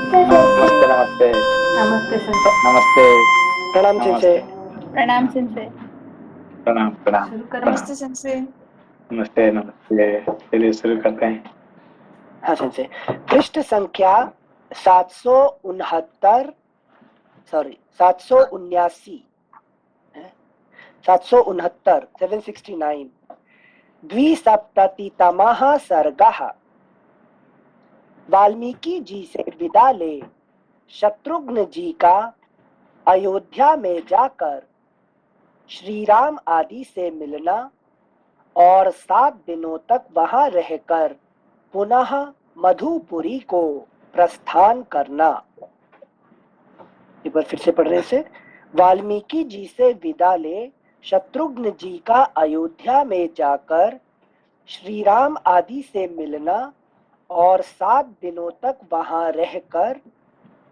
नमस्ते नमस्ते। नमस्ते। नमस्ते सर। नमस्ते। प्रणाम सिंसे। नमस्ते। प्रणाम सिंसे। प्रणाम प्रणाम शुरू करो। प्रणाम। नमस्ते संसे। नमस्ते नमस्ते। चलिए शुरू करते हैं। हाँ सिंसे। पृष्ठ संख्या 769, सॉरी 779, 769, 769। द्विसप्ततितमः सर्गः। वाल्मीकि जी से विदा ले शत्रुघ्न जी का अयोध्या में जाकर श्री राम आदि से मिलना और 7 दिनों तक वहां रहकर पुनः मधुपुरी को प्रस्थान करना। एक बार फिर से पढ़ रहे से। वाल्मीकि जी से विदा ले शत्रुघ्न जी का अयोध्या में जाकर श्री राम आदि से मिलना और 7 दिनों तक वहां रहकर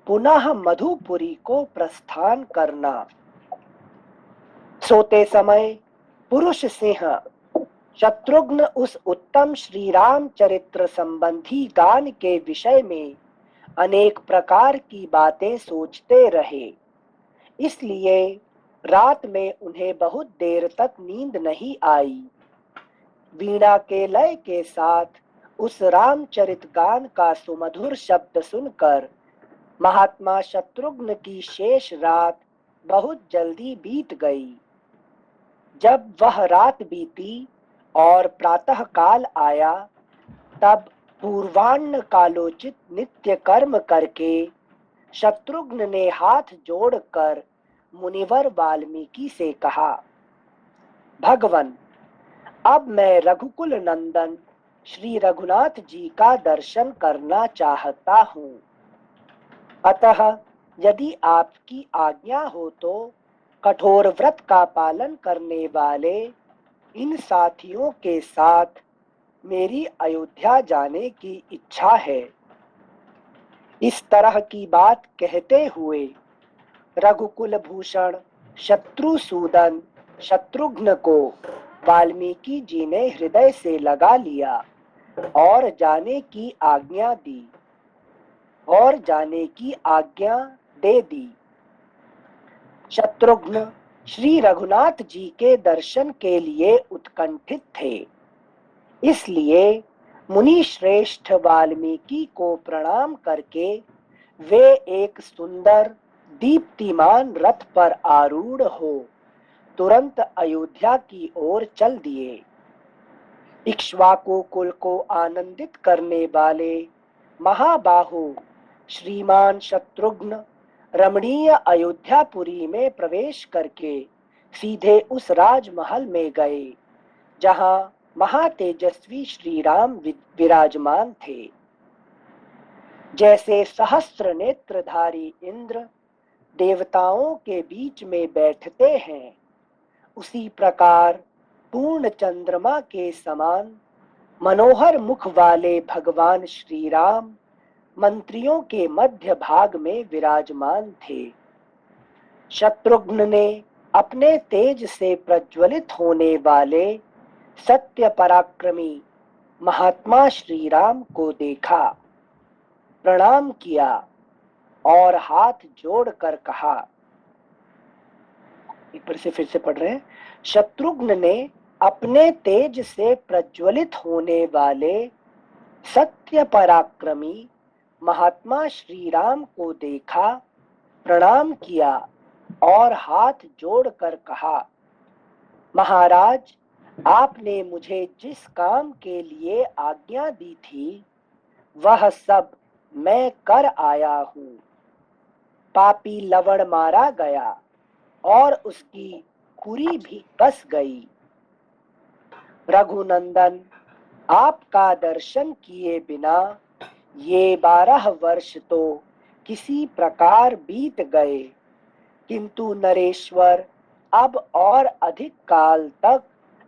पुनः मधुपुरी को प्रस्थान करना। सोते समय पुरुष सिंह शत्रुघ्न उस उत्तम श्री राम चरित्र संबंधी गान के विषय में अनेक प्रकार की बातें सोचते रहे, इसलिए रात में उन्हें बहुत देर तक नींद नहीं आई। वीणा के लय के साथ उस रामचरित गान का सुमधुर शब्द सुनकर महात्मा शत्रुघ्न की शेष रात बहुत जल्दी बीत गई। जब वह रात बीती और प्रातः काल आया, तब पूर्वान्न कालोचित नित्य कर्म करके शत्रुघ्न ने हाथ जोड़कर मुनिवर वाल्मीकि से कहा, भगवन, अब मैं रघुकुल नंदन श्री रघुनाथ जी का दर्शन करना चाहता हूँ। अतः यदि आपकी आज्ञा हो तो कठोर व्रत का पालन करने वाले इन साथियों के साथ मेरी अयोध्या जाने की इच्छा है। इस तरह की बात कहते हुए रघुकुल भूषण शत्रुसूदन शत्रुघ्न को वाल्मीकि जी ने हृदय से लगा लिया और जाने की आज्ञा दे दी। शत्रुघ्न श्री रघुनाथ जी के दर्शन के लिए उत्कंठित थे, इसलिए मुनि श्रेष्ठ वाल्मीकि को प्रणाम करके वे एक सुंदर दीप्तिमान रथ पर आरूढ़ हो तुरंत अयोध्या की ओर चल दिए। इक्ष्वाकु कुल को आनंदित करने वाले महाबाहु श्रीमान शत्रुघ्न रमणीय अयोध्यापुरी में प्रवेश करके सीधे उस राजमहल में गए जहां महातेजस्वी श्री राम विराजमान थे। जैसे सहस्त्र नेत्रधारी इंद्र देवताओं के बीच में बैठते हैं, उसी प्रकार पूर्ण चंद्रमा के समान मनोहर मुख वाले भगवान श्री राम मंत्रियों के मध्य भाग में विराजमान थे। शत्रुघ्न ने अपने तेज से प्रज्वलित होने वाले सत्य पराक्रमी महात्मा श्री राम को देखा, प्रणाम किया और हाथ जोड़कर कहा। एक बार से फिर से पढ़ रहे हैं। शत्रुघ्न ने अपने तेज से प्रज्वलित होने वाले सत्य पराक्रमी महात्मा श्री राम को देखा, प्रणाम किया और हाथ जोड़कर कहा, महाराज, आपने मुझे जिस काम के लिए आज्ञा दी थी वह सब मैं कर आया हूँ। पापी लवण मारा गया और उसकी खुरी भी कस गई। रघुनंदन, आपका दर्शन किए बिना ये 12 वर्ष तो किसी प्रकार बीत गए, किंतु नरेश्वर अब और अधिक काल तक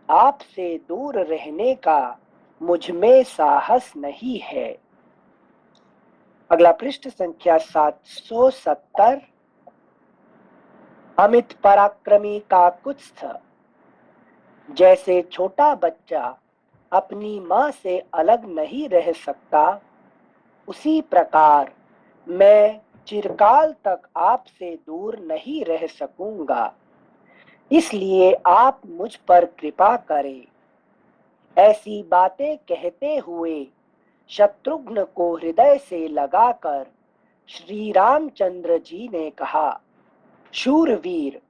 आपसे दूर रहने का मुझ में साहस नहीं है। अगला पृष्ठ संख्या 770। अमित पराक्रमी काकुत्स्थ। जैसे छोटा बच्चा अपनी मां से अलग नहीं रह सकता, उसी प्रकार मैं चिरकाल तक आपसे दूर नहीं रह सकूंगा, इसलिए आप मुझ पर कृपा करें। ऐसी बातें कहते हुए शत्रुघ्न को हृदय से लगाकर श्री रामचंद्र जी ने कहा, शूरवीर,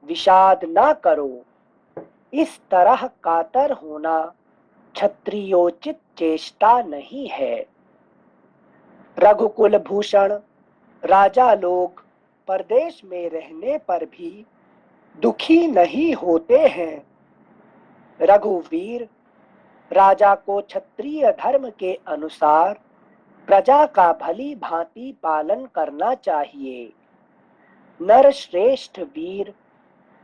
विषाद न करो। इस तरह कातर होना क्षत्रियोचित चेष्टा नहीं है। रघुकुल भूषण राजा लोग परदेश में रहने पर भी दुखी नहीं होते हैं। रघुवीर, राजा को क्षत्रिय धर्म के अनुसार प्रजा का भली भांति पालन करना चाहिए। नरश्रेष्ठ वीर,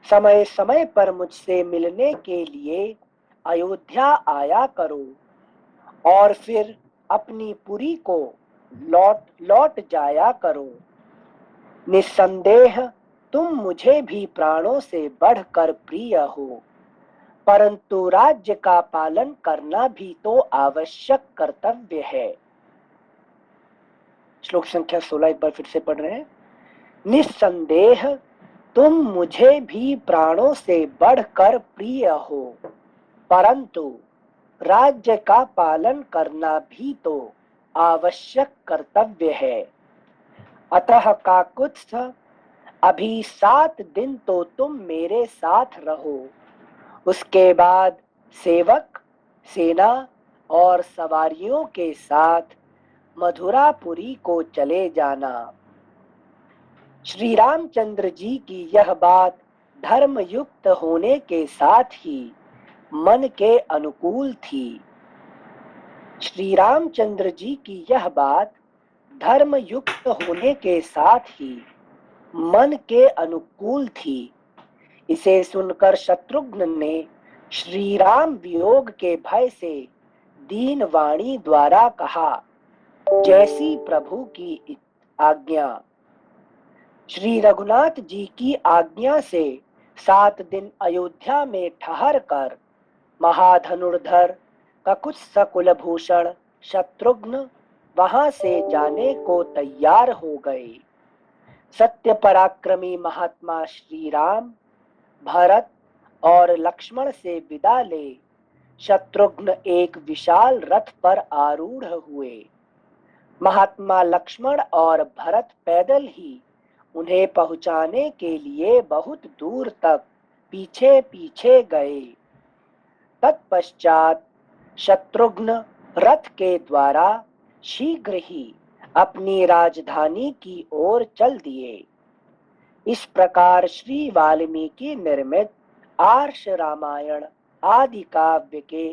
समय समय पर मुझसे मिलने के लिए अयोध्या आया करो और फिर अपनी पुरी को लौट लौट जाया करो। निस्संदेह तुम मुझे भी प्राणों से बढ़कर प्रिय हो, परंतु राज्य का पालन करना भी तो आवश्यक कर्तव्य है। श्लोक संख्या 16 एक बार फिर से पढ़ रहे हैं। निस्संदेह तुम मुझे भी प्राणों से बढ़कर प्रिय हो, परंतु राज्य का पालन करना भी तो आवश्यक कर्तव्य है। अतः काकुत्स्थ, अभी 7 दिन तो तुम मेरे साथ रहो, उसके बाद सेवक, सेना और सवारियों के साथ मथुरापुरी को चले जाना। श्री रामचंद्र जी की यह बात धर्मयुक्त होने के साथ ही मन के अनुकूल थी। श्री रामचंद्र जी की यह बात धर्मयुक्त होने के साथ ही मन के अनुकूल थी। इसे सुनकर शत्रुघ्न ने श्री राम वियोग के भय से दीन वाणी द्वारा कहा, जैसी प्रभु की आज्ञा। श्री रघुनाथ जी की आज्ञा से 7 दिन अयोध्या में ठहर कर महाधनुर्धर ककुत्स कुलभूषण शत्रुघ्न वहां से जाने को तैयार हो गए। सत्य पराक्रमी महात्मा श्री राम भरत और लक्ष्मण से विदा ले शत्रुघ्न एक विशाल रथ पर आरूढ़ हुए। महात्मा लक्ष्मण और भरत पैदल ही उन्हें पहुंचाने के लिए बहुत दूर तक पीछे पीछे गए। तत्पश्चात शत्रुघ्न रथ के द्वारा शीघ्र ही अपनी राजधानी की ओर चल दिए। इस प्रकार श्री वाल्मीकि निर्मित आर्ष रामायण आदि काव्य के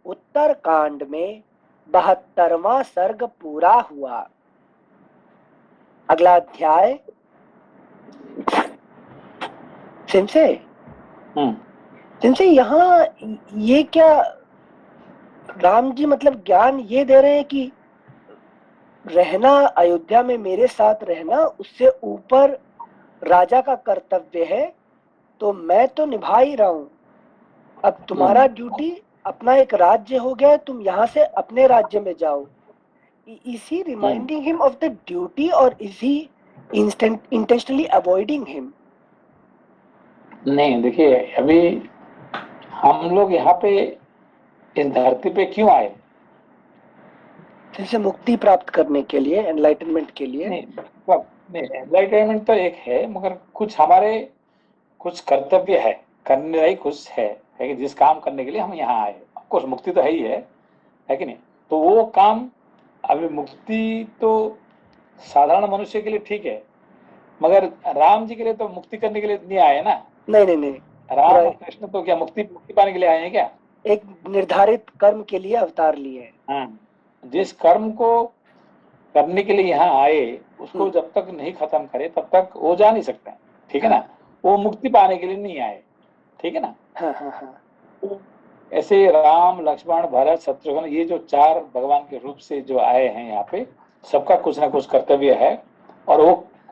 उत्तर कांड में 72वां सर्ग पूरा हुआ। अगला अध्याय सिंसे यहाँ ये क्या राम जी मतलब ज्ञान ये दे रहे हैं कि रहना अयोध्या में मेरे साथ रहना उससे ऊपर राजा का कर्तव्य है, तो मैं तो निभा ही रहा हूँ। अब तुम्हारा ड्यूटी अपना एक राज्य हो गया है, तुम यहाँ से अपने राज्य में जाओ। Is he reminding him of the duty or is he intentionally avoiding him? नहीं, देखिए अभी हम लोग यहाँ पे इस धरती पे क्यों आए? जैसे मुक्ति प्राप्त करने के लिए, एनलाइटनमेंट के लिए। नहीं, एनलाइटनमेंट तो एक है, मगर कुछ हमारे कुछ कर्तव्य है, करने लायक कुछ है कि जिस काम करने के लिए हम यहाँ आए। ऑफकोर्स मुक्ति तो है ही है कि नहीं? तो वो काम, अभी मुक्ति तो साधारण मनुष्य के लिए ठीक है, मगर राम जी के लिए तो मुक्ति करने के लिए नहीं आए ना। नहीं, राम और कृष्ण तो क्या मुक्ति पाने के लिए आए हैं क्या? एक निर्धारित कर्म के लिए अवतार लिए। हाँ, जिस कर्म को करने के लिए यहाँ आए उसको जब तक नहीं खत्म करे तब तक वो जा नहीं सकते, ठीक है ना? वो मुक्ति पाने के लिए नहीं आए, ठीक है ना? हाँ। ऐसे राम लक्ष्मण भरत शत्रुघ्न ये जो 4 भगवान के रूप से जो आए हैं यहाँ पे, सबका कुछ ना कुछ कर्तव्य है और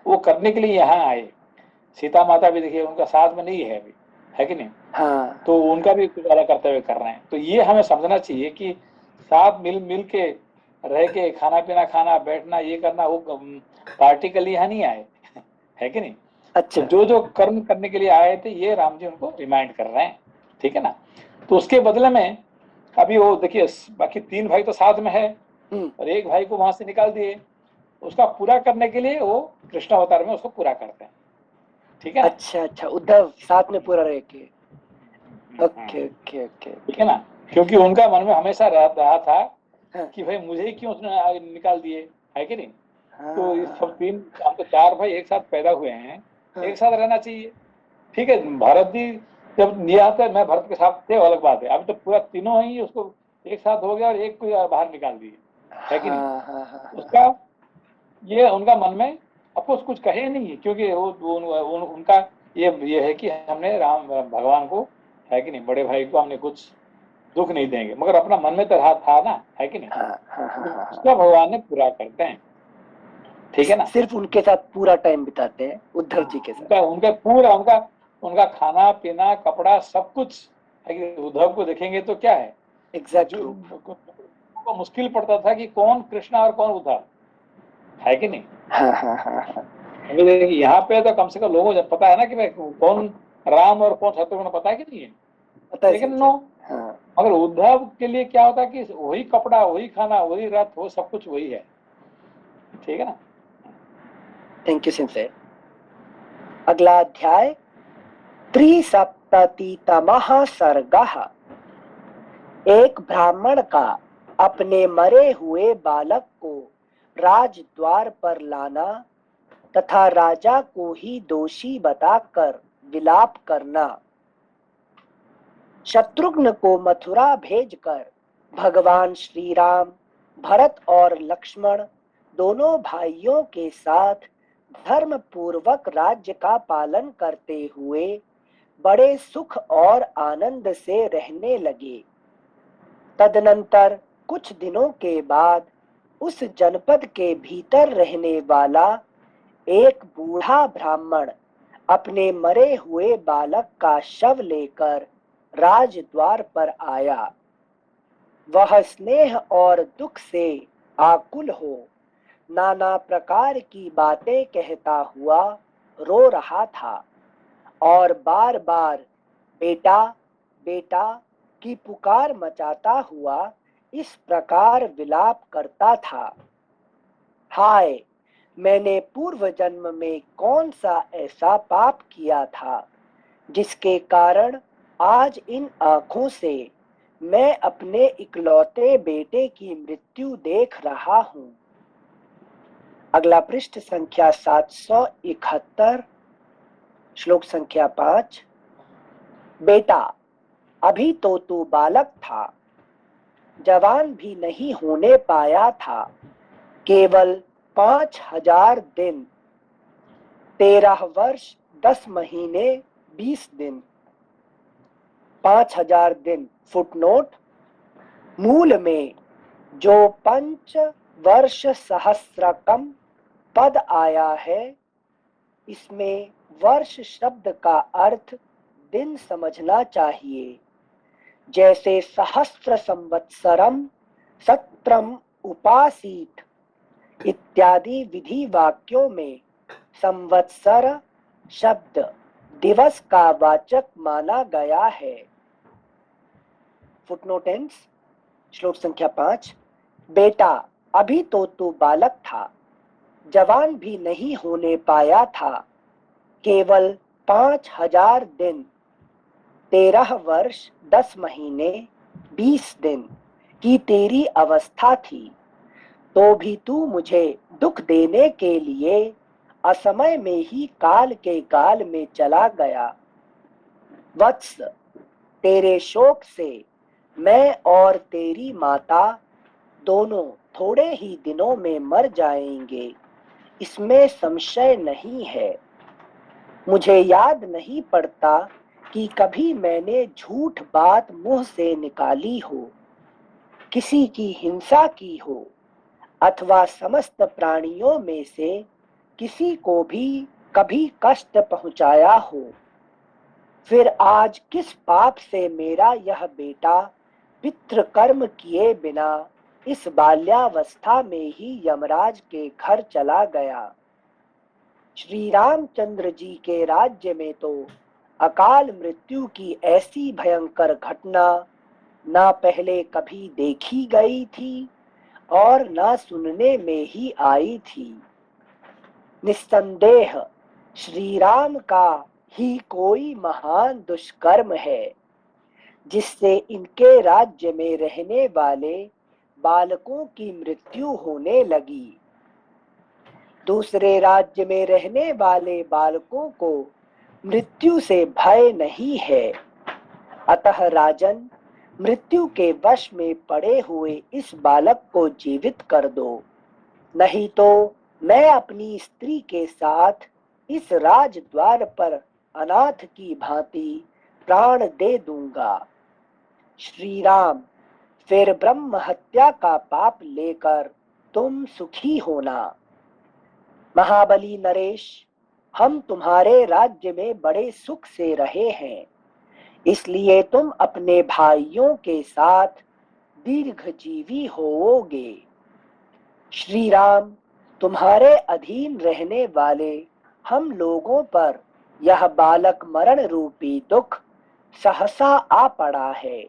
वो करने के लिए यहाँ आए। सीता माता भी देखिए उनका साथ में नहीं है अभी, है कि नहीं? हाँ। तो उनका भी कुछ अलग कर्तव्य कर रहे हैं। तो ये हमें समझना चाहिए कि साथ मिल के रह के खाना पीना खाना बैठना ये करना, वो पार्टी के लिए यहाँ नहीं आए है कि नहीं। तो अच्छा जो जो कर्म करने के लिए आए थे ये राम जी उनको रिमाइंड कर रहे हैं, ठीक है ना। तो उसके बदले में अभी वो देखिए बाकी 3 भाई तो साथ में है और एक भाई को वहां से निकाल दिए, उसका पूरा करने के लिए वो कृष्ण अवतार में उसको पूरा करते हैं, ठीक है ना। अच्छा अच्छा, उद्धव साथ में पूरा रह के। ओके ओके ओके ठीक है ना, क्योंकि उनका मन में हमेशा रहा था हाँ। कि भाई मुझे ही क्यों उसने निकाल दिए, है कि नहीं। तो इस सब हाँ 3 हम तो 4 भाई एक साथ पैदा हुए हैं, हाँ। एक साथ रहना चाहिए, ठीक है। भरत जी जब लिया था, मैं भरत के साथ थे, अलग बात है। अभी तो पूरा तीनों ही उसको एक साथ हो गया और एक को बाहर निकाल दिए, है कि नहीं। हाँ हाँ हाँ हाँ। उसका ये उनका मन में अफकोर्स कुछ कहे नहीं है, क्योंकि उनका ये है कि हमने राम भगवान को, है कि नहीं, बड़े भाई को हमने कुछ दुख नहीं देंगे, मगर अपना मन में तो रहा था ना, है कि नहीं। हाँ हाँ हाँ तो हाँ हाँ। उसका भगवान ने पूरा करते हैं, ठीक है ना। सिर्फ उनके साथ पूरा टाइम बिताते हैं उद्धव जी के साथ। उनका उनका पूरा उनका उनका खाना पीना कपड़ा सब कुछ है कि उद्धव को देखेंगे तो क्या है, एग्जैक्ट जो रूप। को मुश्किल पड़ता था कि कौन कृष्णा और कौन उद्धव, है कि नहीं। हाँ हाँ हाँ हाँ। अभी देखिए यहाँ पे तो कम से कम लोगों को पता है ना कि भाई कौन राम और कौन शत्रुघ्न, पता है कि नहीं है, पता है लेकिन सिंह। नो, हाँ। मगर उद्धव के लिए क्या होता है कि वही कपड़ा वही खाना वही रथ वो सब कुछ वही है, ठीक है ना। Thank you Singh. अगला अध्याय 373तमः सर्गः। एक ब्राह्मण का अपने मरे हुए बालक को राजद्वार पर लाना तथा राजा को ही दोषी बताकर विलाप करना। शत्रुघ्न को मथुरा भेजकर भगवान श्री राम भरत और लक्ष्मण दोनों भाइयों के साथ धर्म पूर्वक राज्य का पालन करते हुए बड़े सुख और आनंद से रहने लगे। तदनंतर कुछ दिनों के बाद उस जनपद के भीतर रहने वाला एक बूढ़ा ब्राह्मण अपने मरे हुए बालक का शव लेकर राजद्वार पर आया। वह स्नेह और दुख से आकुल हो नाना प्रकार की बातें कहता हुआ रो रहा था और बार बार बेटा बेटा की पुकार मचाता हुआ इस प्रकार विलाप करता था। हाय, मैंने पूर्व जन्म में कौन सा ऐसा पाप किया था जिसके कारण आज इन आंखों से मैं अपने इकलौते बेटे की मृत्यु देख रहा हूँ। अगला पृष्ठ संख्या 771, श्लोक संख्या 5। बेटा, अभी तो तू बालक था, जवान भी नहीं होने पाया था, केवल 5000 दिन, 13 वर्ष 10 महीने 20 दिन। 5000 दिन फुटनोट। मूल में जो पंच वर्ष सहस्रकम पद आया है, इसमें वर्ष शब्द का अर्थ दिन समझना चाहिए। जैसे सहस्र संवत्सरम सत्रम उपासीत इत्यादि विधि वाक्यों में संवत्सर शब्द दिवस का वाचक माना गया है। फुटनोट टेंस, श्लोक संख्या 5। बेटा, अभी तो तू बालक था, जवान भी नहीं होने पाया था, केवल 5000 दिन, 13 वर्ष 10 महीने 20 दिन की तेरी अवस्था थी, तो भी तू मुझे दुख देने के लिए असमय में ही काल के गाल में चला गया। वत्स, तेरे शोक से मैं और तेरी माता दोनों थोड़े ही दिनों में मर जाएंगे, इसमें संशय नहीं है। मुझे याद नहीं पड़ता कि कभी मैंने झूठ बात मुंह से निकाली हो, किसी की हिंसा की हो अथवा समस्त प्राणियों में से किसी को भी कभी कष्ट पहुंचाया हो। फिर आज किस पाप से मेरा यह बेटा पितृकर्म किए बिना इस बाल्यावस्था में ही यमराज के घर चला गया। श्री रामचंद्र जी के राज्य में तो अकाल मृत्यु की ऐसी भयंकर घटना ना पहले कभी देखी गई थी और ना सुनने में ही आई थी। निस्संदेह श्री राम का ही कोई महान दुष्कर्म है, जिससे इनके राज्य में रहने वाले बालकों की मृत्यु होने लगी। दूसरे राज्य में रहने वाले बालकों को मृत्यु से भय नहीं है, अतः राजन, मृत्यु के वश में पड़े हुए इस बालक को जीवित कर दो, नहीं तो मैं अपनी स्त्री के साथ इस राजद्वार पर अनाथ की भांति प्राण दे दूंगा। श्री राम, फिर ब्रह्म हत्या का पाप लेकर तुम सुखी होना। महाबली नरेश, हम तुम्हारे राज्य में बड़े सुख से रहे हैं, इसलिए तुम अपने भाइयों के साथ दीर्घजीवी होवोगे। श्री राम, तुम्हारे अधीन रहने वाले हम लोगों पर यह बालक मरण रूपी दुख सहसा आ पड़ा है,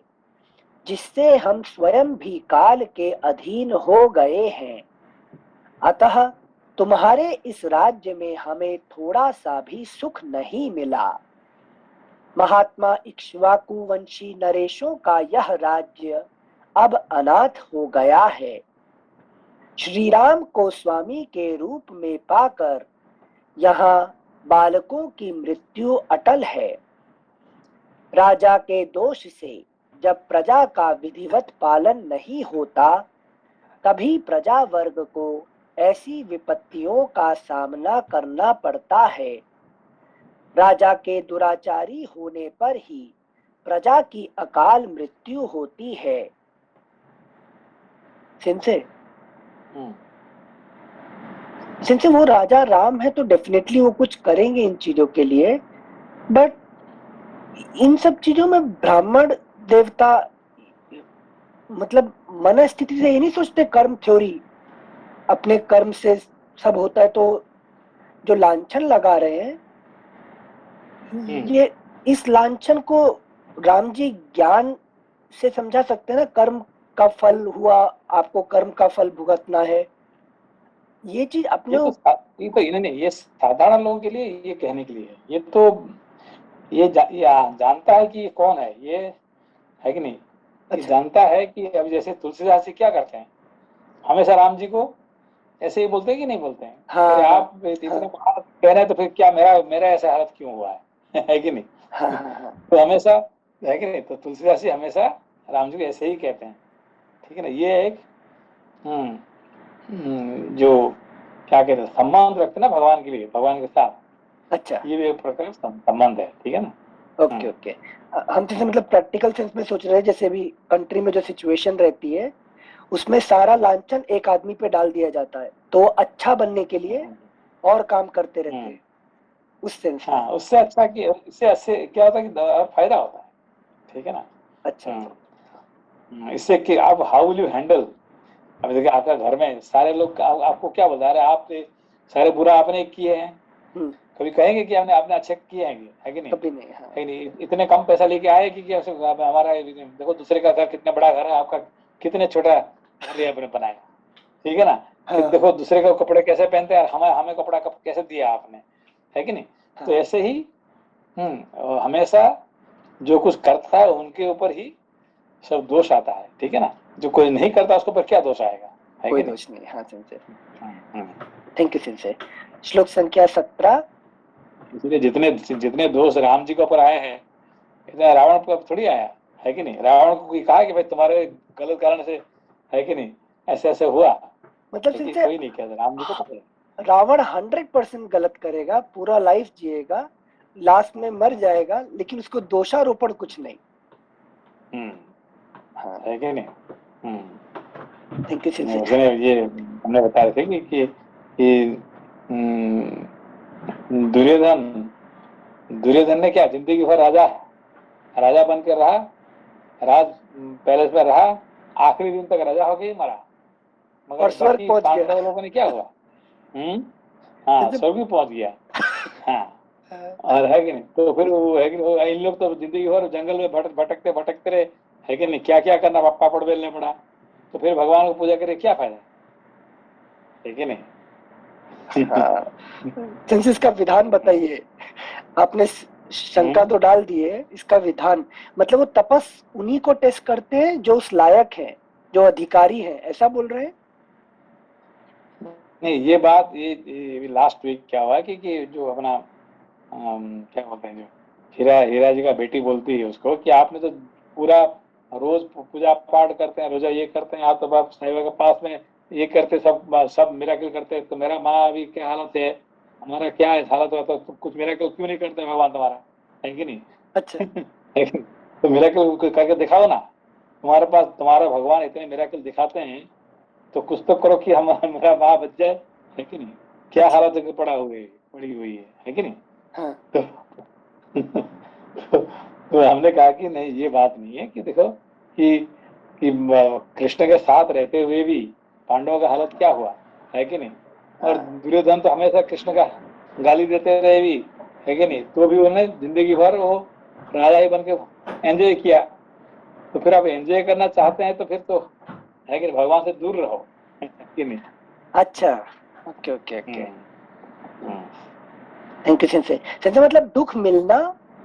जिससे हम स्वयं भी काल के अधीन हो गए हैं। अतः तुम्हारे इस राज्य में हमें थोड़ा सा भी सुख नहीं मिला। महात्मा इक्ष्वाकु वंशी नरेशों का यह राज्य अब अनाथ हो गया है। श्री राम को स्वामी के रूप में पाकर यहाँ बालकों की मृत्यु अटल है। राजा के दोष से जब प्रजा का विधिवत पालन नहीं होता, तभी प्रजा वर्ग को ऐसी विपत्तियों का सामना करना पड़ता है। राजा के दुराचारी होने पर ही प्रजा की अकाल मृत्यु होती है। सिंसे वो राजा राम है तो डेफिनेटली वो कुछ करेंगे इन चीजों के लिए, बट इन सब चीजों में ब्राह्मण देवता मतलब मन स्थिति से ये नहीं सोचते कर्म थ्योरी अपने कर्म से सब होता है, तो जो लांछन लगा रहे हैं ये इस लांछन को राम जी ज्ञान से समझा सकते हैं ना। कर्म का फल हुआ, आपको कर्म का फल भुगतना है, ये चीज अपने ये साधारण लोगों के लिए ये कहने के लिए है। ये तो ये जानता है कि ये कौन है, ये है कि नहीं। ये जानता है कि अब जैसे तुलसीदास जी क्या करते हैं, हमेशा राम जी को ऐसे ही बोलते हैं कि नहीं बोलते हैं। हाँ, आप इतने महान कह रहे हैं तो फिर क्या मेरा ऐसा हालत क्यों हुआ है कि नहीं। तो हमेशा है कि नहीं, तो तुलसीदास जी हमेशा राम जी को ऐसे ही कहते हैं, ठीक है ना। ये एक जो क्या कहते हैं संबंध रखते ना भगवान के लिए, भगवान के साथ। अच्छा, ये भी एक प्रकार का संबंध है, ठीक है ना। Okay okay. हम जैसे मतलब प्रैक्टिकल सेंस में सोच रहे हैं, जैसे भी कंट्री में जो सिचुएशन रहती है उसमें सारा लांछन एक आदमी पे डाल दिया जाता है, तो अच्छा बनने के लिए और काम करते रहते हैं उस सेंस में। उससे अच्छा कि इससे क्या होता है कि फायदा होता है, ठीक है ना। अच्छा, इससे कि आप हाउ विल यू हैंडल। अब देखिए आपका घर में सारे लोग आपको क्या बता रहे हैं, आप सारे बुरा आपने किए हैं, कभी कहेंगे कि आपने अच्छे किए हैं, है कि नहीं। कभी नहीं। हाँ। है नहीं, इतने कम पैसा लेके आए कि हमारा देखो दूसरे का घर कितना बड़ा घर है, आपका कितने छोटा घर आपने बनाया, ठीक है ना। हाँ। देखो दूसरे को कपड़े कैसे पहनते हैं, हमें कपड़ा कैसे दिया आपने, है कि नहीं। हाँ। तो ऐसे ही हमेशा जो कुछ करता है उनके ऊपर ही सब दोष आता है, ठीक है ना। जो कोई नहीं करता उसके ऊपर क्या दोष आएगा, है कोई कि दोष नहीं। हाँ सिंसे, थैंक यू सिंसे। श्लोक संख्या 17। इसलिए जितने दोष राम जी के ऊपर आए हैं, इतना रावण पर थोड़ी आया, है कि नहीं। रावण को कोई कहा कि भाई तुम्हारे गलत कारण से, है कि नहीं, ऐसे ऐसे हुआ, मतलब सिंसे कोई नहीं कहता, राम जी को पता है। रावण 100% गलत करेगा, पूरा लाइफ जिएगा, लास्ट में मर जाएगा, लेकिन उसको दोषारोपण कुछ नहीं। हाँ, है कि नहीं। Thank you sensei. ये हमने बता रहे थे कि दुर्योधन ने क्या जिंदगी भर राजा बन कर रहा, राज पैलेस में रहा, आखिरी दिन तक राजा होके ही मरा, मगर और स्वर्ग बाकी पहुंच गया। पांडव लोगों ने क्या हुआ? हाँ, जैसे- स्वर्ग भी पहुंच गया। हाँ, और है कि नहीं? तो फिर वो है कि नहीं, वो इन लोग तो जिंदगी भर जंगल में भटकते भटकते रहे, है कि नहीं? क्या क्या करना, पापड़ बेलने पड़ा। तो फिर भगवान को पूजा करे क्या फायदा, है कि नहीं? हाँ, सिंस इसका विधान बताइए। आपने शंका तो डाल दी है, इसका विधान मतलब वो तपस उन्हीं को टेस्ट करते हैं जो उस लायक हैं, जो अधिकारी हैं, ऐसा बोल रहे हैं? नहीं, ये बात ये लास्ट वीक क्या हुआ कि जो अपना क्या बोलते हैं, जो हीरा हीरा जी का बेटी बोलती है उसको कि आपने तो पूरा रोज पूजा पाठ करते हैं, रोजा ये करते हैं, आप तो बाप साहिबा के पास में ये करते, सब मिराकल करते हैं, तो मेरा माँ अभी क्या हालत है, हमारा क्या है हालत हुआ, तो कुछ मिराकल क्यों नहीं करते भगवान तुम्हारा, है कि नहीं? अच्छा। है कि नहीं? तो मिराकल करके दिखाओ ना, तुम्हारे पास तुम्हारा भगवान इतने मिराकल दिखाते हैं, तो कुछ तो करो कि हम मेरा माँ बच जाए, है कि नहीं? क्या अच्छा। हालत पड़ी हुई है कि नहीं? हाँ। तो, तो हमने कहा कि नहीं, ये बात नहीं है कि देखो कि कृष्ण के साथ रहते हुए भी पांडवों का हालत क्या हुआ, है कि नहीं? और दुर्योधन तो हमेशा कृष्ण का गाली देते रहे भी, है कि नहीं? तो भी उन्होंने जिंदगी भर वो राजा ही बन के एंजॉय किया। तो फिर आप एंजॉय करना चाहते हैं तो फिर तो है कि नहीं, भगवान से दूर रहो, है कि नहीं? अच्छा, okay okay okay. Hmm. Thank you sensei. Sensei मतलब दुख मिलना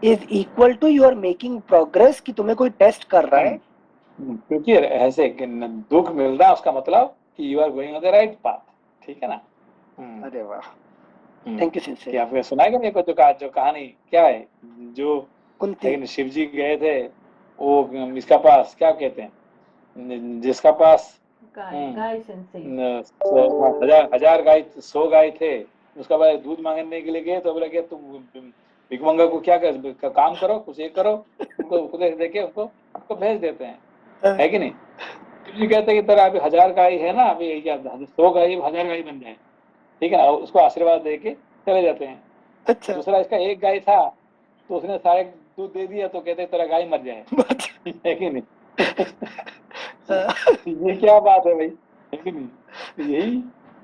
is equal to you are making progress, कि तुम्हें कोई टेस्ट कर रहा है। क्योंकि ऐसे कि दुख मिल रहा है उसका मतलब कि you are going on the right path, ठीक है ना? अरे वाह, थैंक यू सेंसे। कि आपने सुना है कि नहीं, जो कहानी क्या है, जो कुंती। लेकिन शिव जी गए थे वो इसका पास, क्या कहते हैं, जिसका पास गाय सेंसे। हजार गाय, 100 गाय थे, उसका बाद दूध मांगने के लिए गए तो बोला कि तुम भिखमंगा को क्या काम करो, कुछ ये करो, उनको उपदेश देके उनको भेज देते हैं, है कि नहीं? शिव जी कहते हैं कि तेरा अभी 1000 गाय है ना, अभी क्या 100 गाय 1000 गाय बन जाए, ठीक है ना? उसको आशीर्वाद दे के चले जाते हैं। अच्छा। दूसरा इसका एक गाय था, तो उसने सारे दूध दे दिया, तो कहते तेरा गाय मर जाए, है कि नहीं? ये क्या बात है भाई, है कि नहीं? तो यही,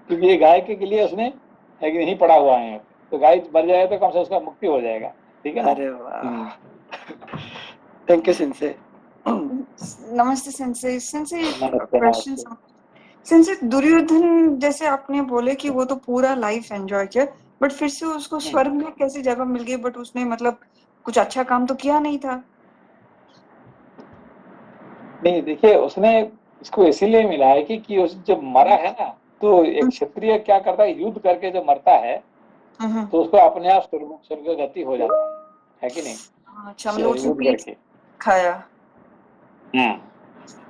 क्योंकि ये गाय के लिए उसने है कि नहीं पड़ा हुआ है, तो गाय मर जाए तो कम से उसका मुक्ति हो जाएगा, ठीक है ना? अरे वाह, थैंक यू सेंसे। नमस्ते सेंसे। सेंसे एक नमस्ते, क्वेश्चन। नमस्ते। सेंसे दुर्योधन जैसे आपने बोले कि वो तो पूरा लाइफ एंजॉय किया, बट फिर से उसको स्वर्ग में कैसी जगह मिल गई, बट उसने मतलब कुछ अच्छा काम तो किया नहीं था। नहीं, देखिए, उसने इसको इसीलिए मिला है कि उस जब मरा है ना, तो एक क्षत्रिय क्या करता है, युद्ध करके जब मरता है तो उसको अपने आप स्वर्ग गति हो जाता है कि नहीं? अच्छा, मतलब उसने युद्ध पीठ करके। खाया।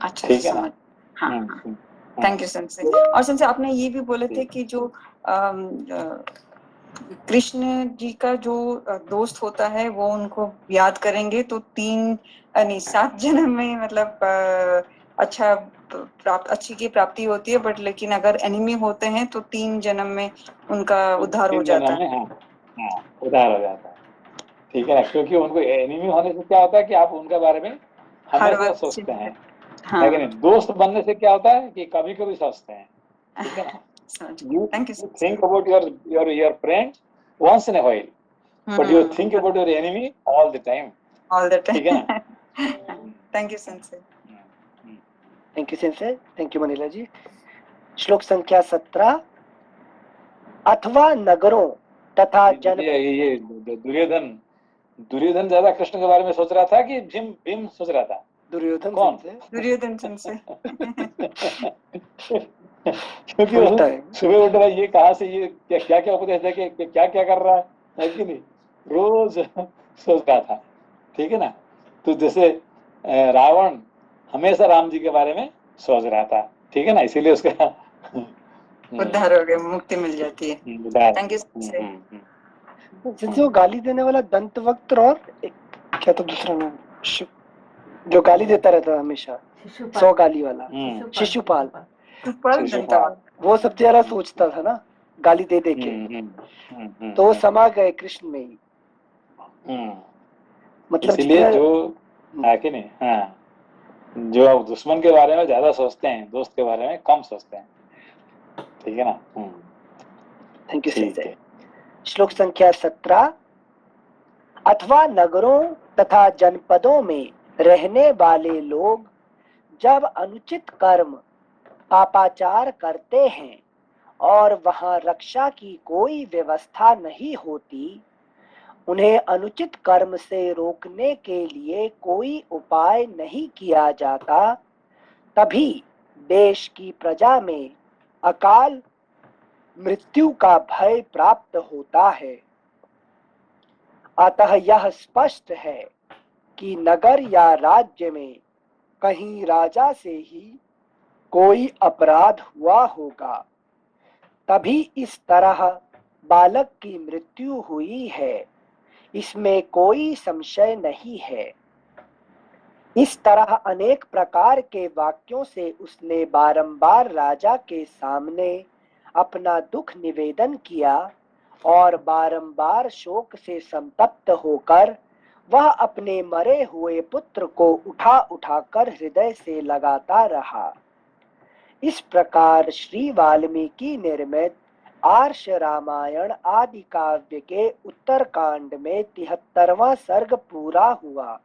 अच्छा, ठीक है ना? समझ। हाँ हाँ, हम्म। Thank you sensei. और सेंसे आपने ये भी बोले थे कि जो कृष्ण जी का जो दोस्त होता है वो उनको याद करेंगे तो 7 जन्म में मतलब अच्छी की प्राप्ति होती है, बट लेकिन अगर एनिमी होते हैं तो 3 जन्म में उनका उद्धार हो 3 जाता जन्म है। में, हाँ, उधार हो जाता है, ठीक है ना? क्योंकि उनको एनिमी होने से क्या होता है कि आप उनके बारे में हर हमेशा वक्त सोचते हैं, है कि हाँ, नहीं? दोस्त बनने से क्या होता है कि कभी कभी सोचते हैं, ठीक है ना? समझ। You thank you you sensei. think about your friend once in a while, but you think about your enemy all the time, all the ठीक है ना? Time. Thank you sensei. Thank you sensei, thank you Manila ji. श्लोक संख्या 17। अथवा नगरों तथा ये दुर्योधन ज्यादा कृष्ण के बारे में सोच रहा था कि भीम भीम सोच रहा था? दुर्योधन कौन? Sensei Duryodhan sensei. क्योंकि फुल वो टाइम। सुबह उठ रहा है, ये कहाँ से ये क्या क्या उपदेश दे के क्या क्या कर रहा है कि नहीं? रोज सोच रहा था, ठीक है ना? तो जैसे रावण हमेशा राम जी के बारे में सोच रहा था, ठीक है ना? इसीलिए उसका उद्धार हो गया, मुक्ति मिल जाती है। Thank you sensei. जैसे वो गाली देने वाला दंत वक्त, और एक क्या तो दूसरा नाम, जो गाली देता रहता है हमेशा, 100 गाली वाला, शिशुपाल। वो सबसे ज्यादा सोचता था ना, गाली दे दे के, तो वो समा गए कृष्ण में ही। मतलब इसीलिए जो है कि नहीं, हाँ, जो आप दुश्मन के बारे में ज्यादा सोचते हैं, दोस्त के बारे में कम सोचते हैं, ठीक है ना। थैंक यू ठीक संजय। है। श्लोक संख्या 17। अथवा नगरों तथा जनपदों में रहने वाले लोग जब अनुचित कर्म पापाचार करते हैं और वहां रक्षा की कोई व्यवस्था नहीं होती, उन्हें अनुचित कर्म से रोकने के लिए कोई उपाय नहीं किया जाता, तभी देश की प्रजा में अकाल मृत्यु का भय प्राप्त होता है। अतः यह स्पष्ट है कि नगर या राज्य में कहीं राजा से ही कोई अपराध हुआ होगा, तभी इस तरह बालक की मृत्यु हुई है, इसमें कोई संशय नहीं है। इस तरह अनेक प्रकार के वाक्यों से उसने बारंबार राजा के सामने अपना दुख निवेदन किया और बारंबार शोक से संतप्त होकर वह अपने मरे हुए पुत्र को उठा उठाकर हृदय से लगाता रहा। इस प्रकार श्री वाल्मीकि निर्मित आर्ष रामायण आदि काव्य के उत्तरकांड में 73वां सर्ग पूरा हुआ।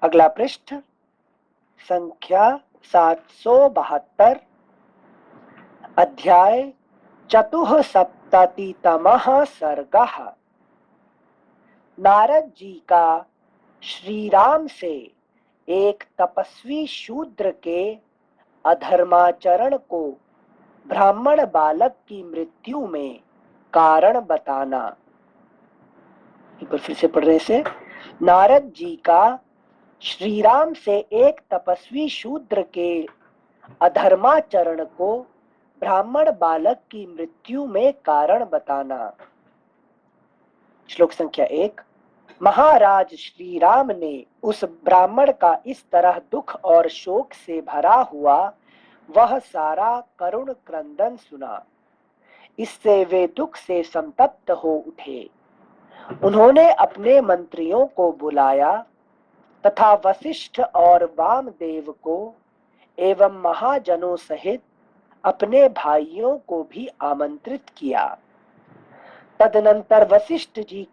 अगला पृष्ठ संख्या 772, अध्याय 74तमः सर्गः। नारद जी का श्री राम से एक तपस्वी शूद्र के अधर्माचरण को ब्राह्मण बालक की मृत्यु में कारण बताना। एक बार फिर से पढ़ रहे से। नारद जी का श्री राम से एक तपस्वी शूद्र के अधर्माचरण को ब्राह्मण बालक की मृत्यु में कारण बताना। श्लोक संख्या 1। महाराज श्री राम ने उस ब्राह्मण का इस तरह दुख और शोक से भरा हुआ वह सारा करुण क्रंदन सुना। इससे वे दुख से संतप्त हो उठे। उन्होंने अपने मंत्रियों को बुलाया तथा वशिष्ठ और वामदेव को एवं महाजनों सहित अपने भाइयों को भी आमंत्रित किया। तदनंतर वशिष्ठ जी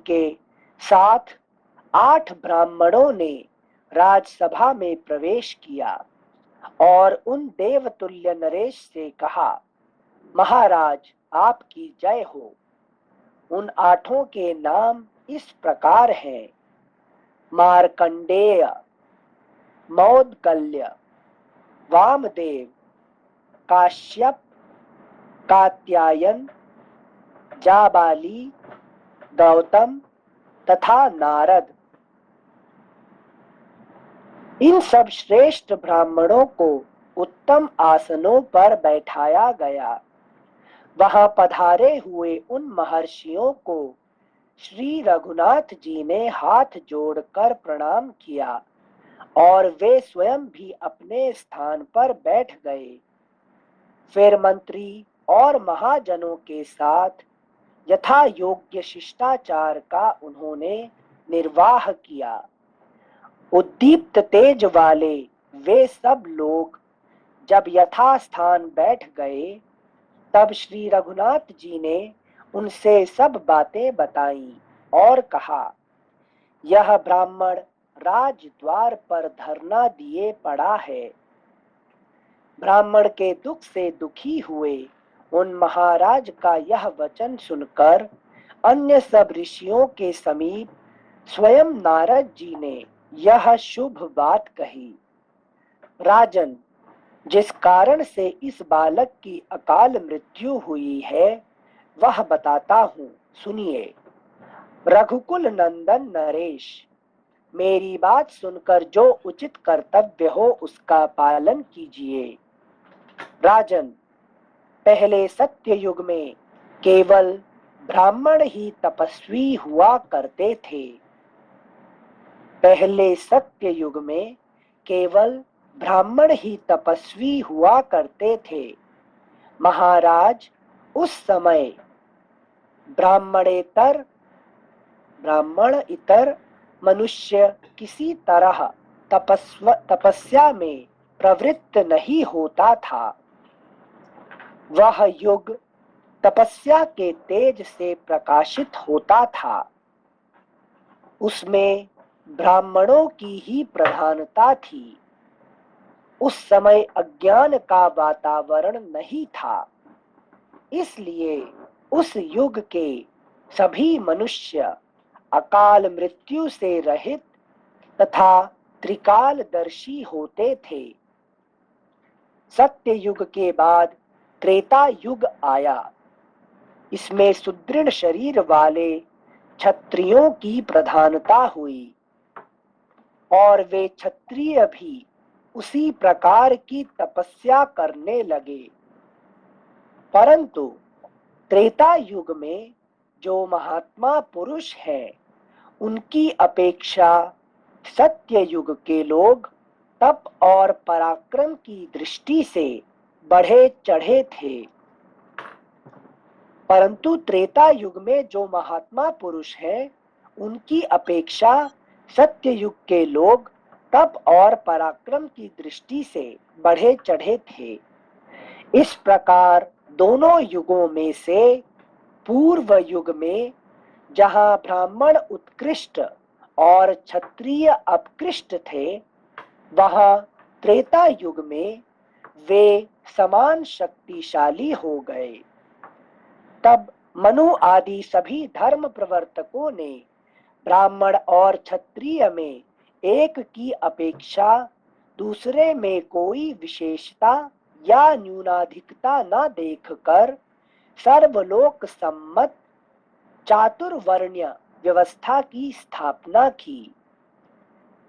के साथ 8 ब्राह्मणों ने राजसभा में प्रवेश किया और उन देवतुल्य नरेश से कहा, महाराज आपकी जय हो। उन 8 के नाम इस प्रकार हैं: मार्कंडेय, मौदगल्य, वामदेव, काश्यप, कात्यायन, जाबाली, गौतम तथा नारद। इन सब श्रेष्ठ ब्राह्मणों को उत्तम आसनों पर बैठाया गया। वहां पधारे हुए उन महर्षियों को श्री रघुनाथ जी ने हाथ जोड़कर प्रणाम किया और वे स्वयं भी अपने स्थान पर बैठ गए। फिर मंत्री और महाजनों के साथ यथा योग्य शिष्टाचार का उन्होंने निर्वाह किया। उद्दीप्त तेज वाले वे सब लोग जब यथास्थान बैठ गए, तब श्री रघुनाथ जी ने उनसे सब बातें बताई और कहा, यह ब्राह्मण राजद्वार पर धरना दिए पड़ा है। ब्राह्मण के दुख से दुखी हुए उन महाराज का यह वचन सुनकर अन्य सब ऋषियों के समीप स्वयं नारद जी ने यह शुभ बात कही। राजन, जिस कारण से इस बालक की अकाल मृत्यु हुई है वह बताता हूँ, सुनिए। रघुकुल नंदन नरेश, मेरी बात सुनकर जो उचित कर्तव्य हो उसका पालन कीजिए। राजन, पहले सत्य युग में केवल ब्राह्मण ही तपस्वी हुआ करते थे। पहले सत्य युग में केवल ब्राह्मण ही तपस्वी हुआ करते थे। महाराज, उस समय ब्राह्मण इतर मनुष्य किसी तरह तपस्या में प्रवृत्त नहीं होता था। वह युग तपस्या के तेज से प्रकाशित होता था। उसमें ब्राह्मणों की ही प्रधानता थी। उस समय अज्ञान का वातावरण नहीं था, इसलिए उस युग के सभी मनुष्य अकाल मृत्यु से रहित तथा त्रिकालदर्शी होते थे। सत्य युग के बाद त्रेता युग आया। इसमें सुदृढ़ शरीर वाले क्षत्रियों की प्रधानता हुई और वे क्षत्रिय भी उसी प्रकार की तपस्या करने लगे। परंतु त्रेता युग में जो महात्मा पुरुष हैं, उनकी अपेक्षा सत्य युग के लोग तप और पराक्रम की दृष्टि से बढ़े चढ़े थे। परंतु त्रेता युग में जो महात्मा पुरुष हैं, उनकी अपेक्षा सत्य युग के लोग तप और पराक्रम की दृष्टि से बढ़े चढ़े थे। इस प्रकार दोनों युगों में से पूर्व युग में जहाँ ब्राह्मण उत्कृष्ट और क्षत्रिय अपकृष्ट थे, वहाँ त्रेता युग में वे समान शक्तिशाली हो गए। तब मनु आदि सभी धर्म प्रवर्तकों ने ब्राह्मण और क्षत्रिय में एक की अपेक्षा दूसरे में कोई विशेषता या न्यूनाधिकता न देखकर सर्वलोक सम्मत चातुर्वर्ण्य व्यवस्था की स्थापना की।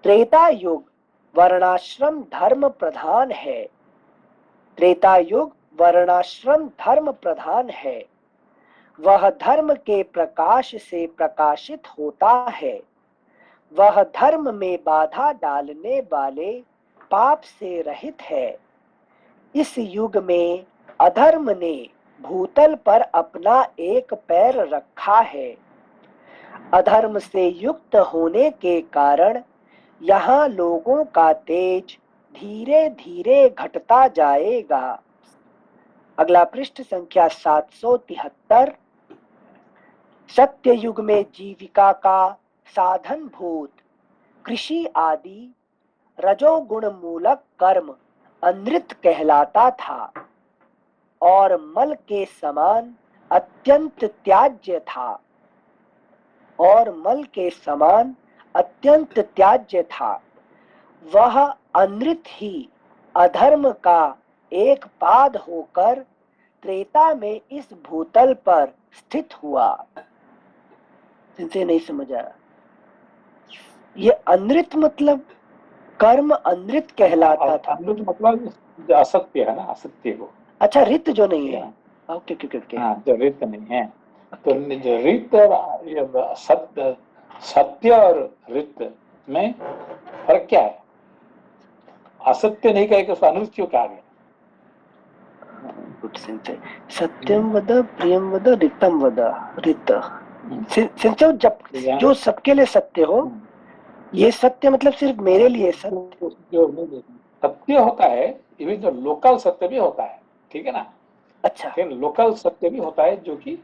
त्रेता युग वर्णाश्रम धर्म प्रधान है। त्रेता युग वर्णाश्रम धर्म प्रधान है। वह धर्म के प्रकाश से प्रकाशित होता है। वह धर्म में बाधा डालने वाले पाप से रहित है। इस युग में अधर्म ने भूतल पर अपना एक पैर रखा है। अधर्म से युक्त होने के कारण यहाँ लोगों का तेज धीरे धीरे घटता जाएगा। अगला पृष्ठ संख्या 773। सत्य युग में जीविका का साधन भूत कृषि आदि रजोगुण मूलक कर्म अनृत कहलाता था और मल के समान अत्यंत त्याज्य था। वह अनृत ही अधर्म का एक पाद होकर त्रेता में इस भूतल पर स्थित हुआ। इनसे नहीं समझ आया। ये अनृत मतलब कर्म अनृत कहलाता था। अमृत मतलब जो असत्य है ना, असत्य को। अच्छा, रित जो नहीं है। Okay okay okay. हाँ, जो रित नहीं है। तो जो रित और सत्य और रित में फर्क क्या है? असत्य नहीं कहे कि उसको अनुचित क्यों कहा गया? सत्यम वद प्रियम वद रितम वद। रित जब जो सबके लिए सत्य हो, ये सत्य मतलब सिर्फ मेरे लिए सत्य जो सत्य होता है, इवन जो लोकल सत्य भी होता है, ठीक है ना। अच्छा, फिर लोकल सत्य भी होता है, जो कि